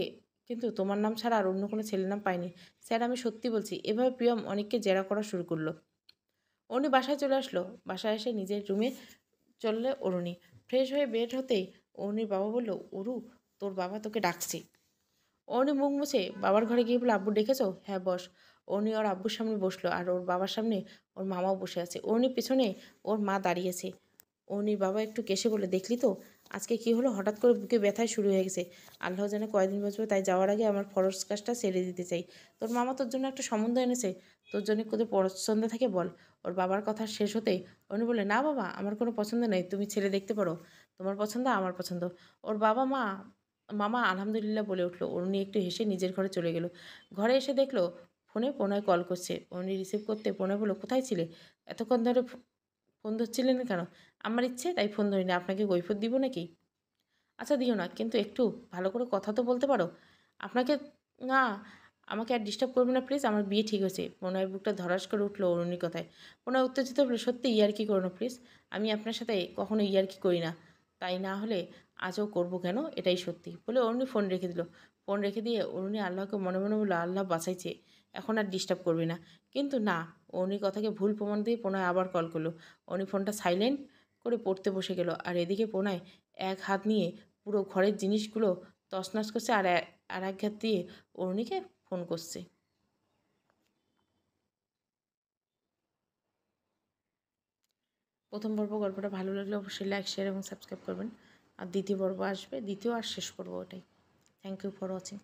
কিন্তু তোমার নাম ছাড়া আর অন্য কোনো ছেলের নাম পায়নি। স্যার আমি সত্যি বলছি। এভাবে প্রিয়ম অনেককে জেরা করা শুরু করলো। অরুণী বাসায় চলে আসলো। বাসায় এসে নিজের রুমে চললে অরুণী। ফ্রেশ হয়ে বের হতেই অরুণীর বাবা বলল, অরু, তোর বাবা তোকে ডাকছে। অরুণী মুখ মুছে বাবার ঘরে গিয়ে বলে, আব্বু ডেকেছো? হ্যাঁ বস। অরুণী ওর আব্বুর সামনে বসলো আর ওর বাবার সামনে ওর মামাও বসে আছে। অরুণীর পেছনে ওর মা দাঁড়িয়েছে। অরুণীর বাবা একটু কেসে বলে, দেখলি তো আজকে কি হলো? হঠাৎ করে বুকে ব্যথায় শুরু হয়ে গেছে। আল্লাহ জানে কয়দিন বাঁচবো, তাই যাওয়ার আগে আমার ফরজ কাজটা সেরে দিতে চাই। তোর মামা তোর জন্য একটা সম্বন্ধ এনেছে, তোর জন্য কোথাও পছন্দ থাকে বল। ওর বাবার কথা শেষ হতেই অরুণী বলে, না বাবা, আমার কোনো পছন্দ নেই, তুমি ছেলে দেখতে পারো, তোমার পছন্দ আমার পছন্দ। ওর বাবা মামা আলহামদুলিল্লাহ বলে উঠলো। অরুণী একটু হেসে নিজের ঘরে চলে গেল। ঘরে এসে দেখলো ফোনে প্রণয় কল করছে। অরুণী রিসিভ করতে প্রণয় বলল, কোথায় ছিলে? এতক্ষণ ধরে ফোন ধরছিলেন না কেন? আমার ইচ্ছে তাই ফোন ধরিনি। আপনাকে কৈফিয়ত দিব নাকি? আচ্ছা দিও না, কিন্তু একটু ভালো করে কথা তো বলতে পারো। আপনাকে না, আমাকে আর ডিস্টার্ব করবে না প্লিজ, আমার বিয়ে ঠিক হয়েছে। প্রণয়ের বুকটা ধরাস করে উঠলো অরুণীর কথায়। প্রণয় উত্তেজিত হলো, সত্যি ইয়ার্কি করো না প্লিজ, আমি আপনার সাথে কখনো ইয়ার্কি করি না, তাই না হলে আজও করবো কেন, এটাই সত্যি বলে অরুণী ফোন রেখে দিল। ফোন রেখে দিয়ে অরুণী আল্লাহকে মনে মনে বললো, আল্লাহ বাঁচাইছে, এখন আর ডিস্টার্ব করবে না। কিন্তু না, অরুণীর কথাকে ভুল প্রমাণ দিয়ে প্রণয় আবার কল করলো। অরুণী ফোনটা সাইলেন্ট করে পড়তে বসে গেল। আর এদিকে প্রণয় এক হাত নিয়ে পুরো ঘরের জিনিসগুলো তছনছ করছে আর এক হাত দিয়ে অরুণীকে ফোন করছে। প্রথম পর্ব গল্পটা ভালো লাগলে অবশ্যই লাইক, শেয়ার এবং সাবস্ক্রাইব করবেন। আর দ্বিতীয় পর্ব আসবে, দ্বিতীয় আর শেষ পর্ব ওটাই। Thank you for watching.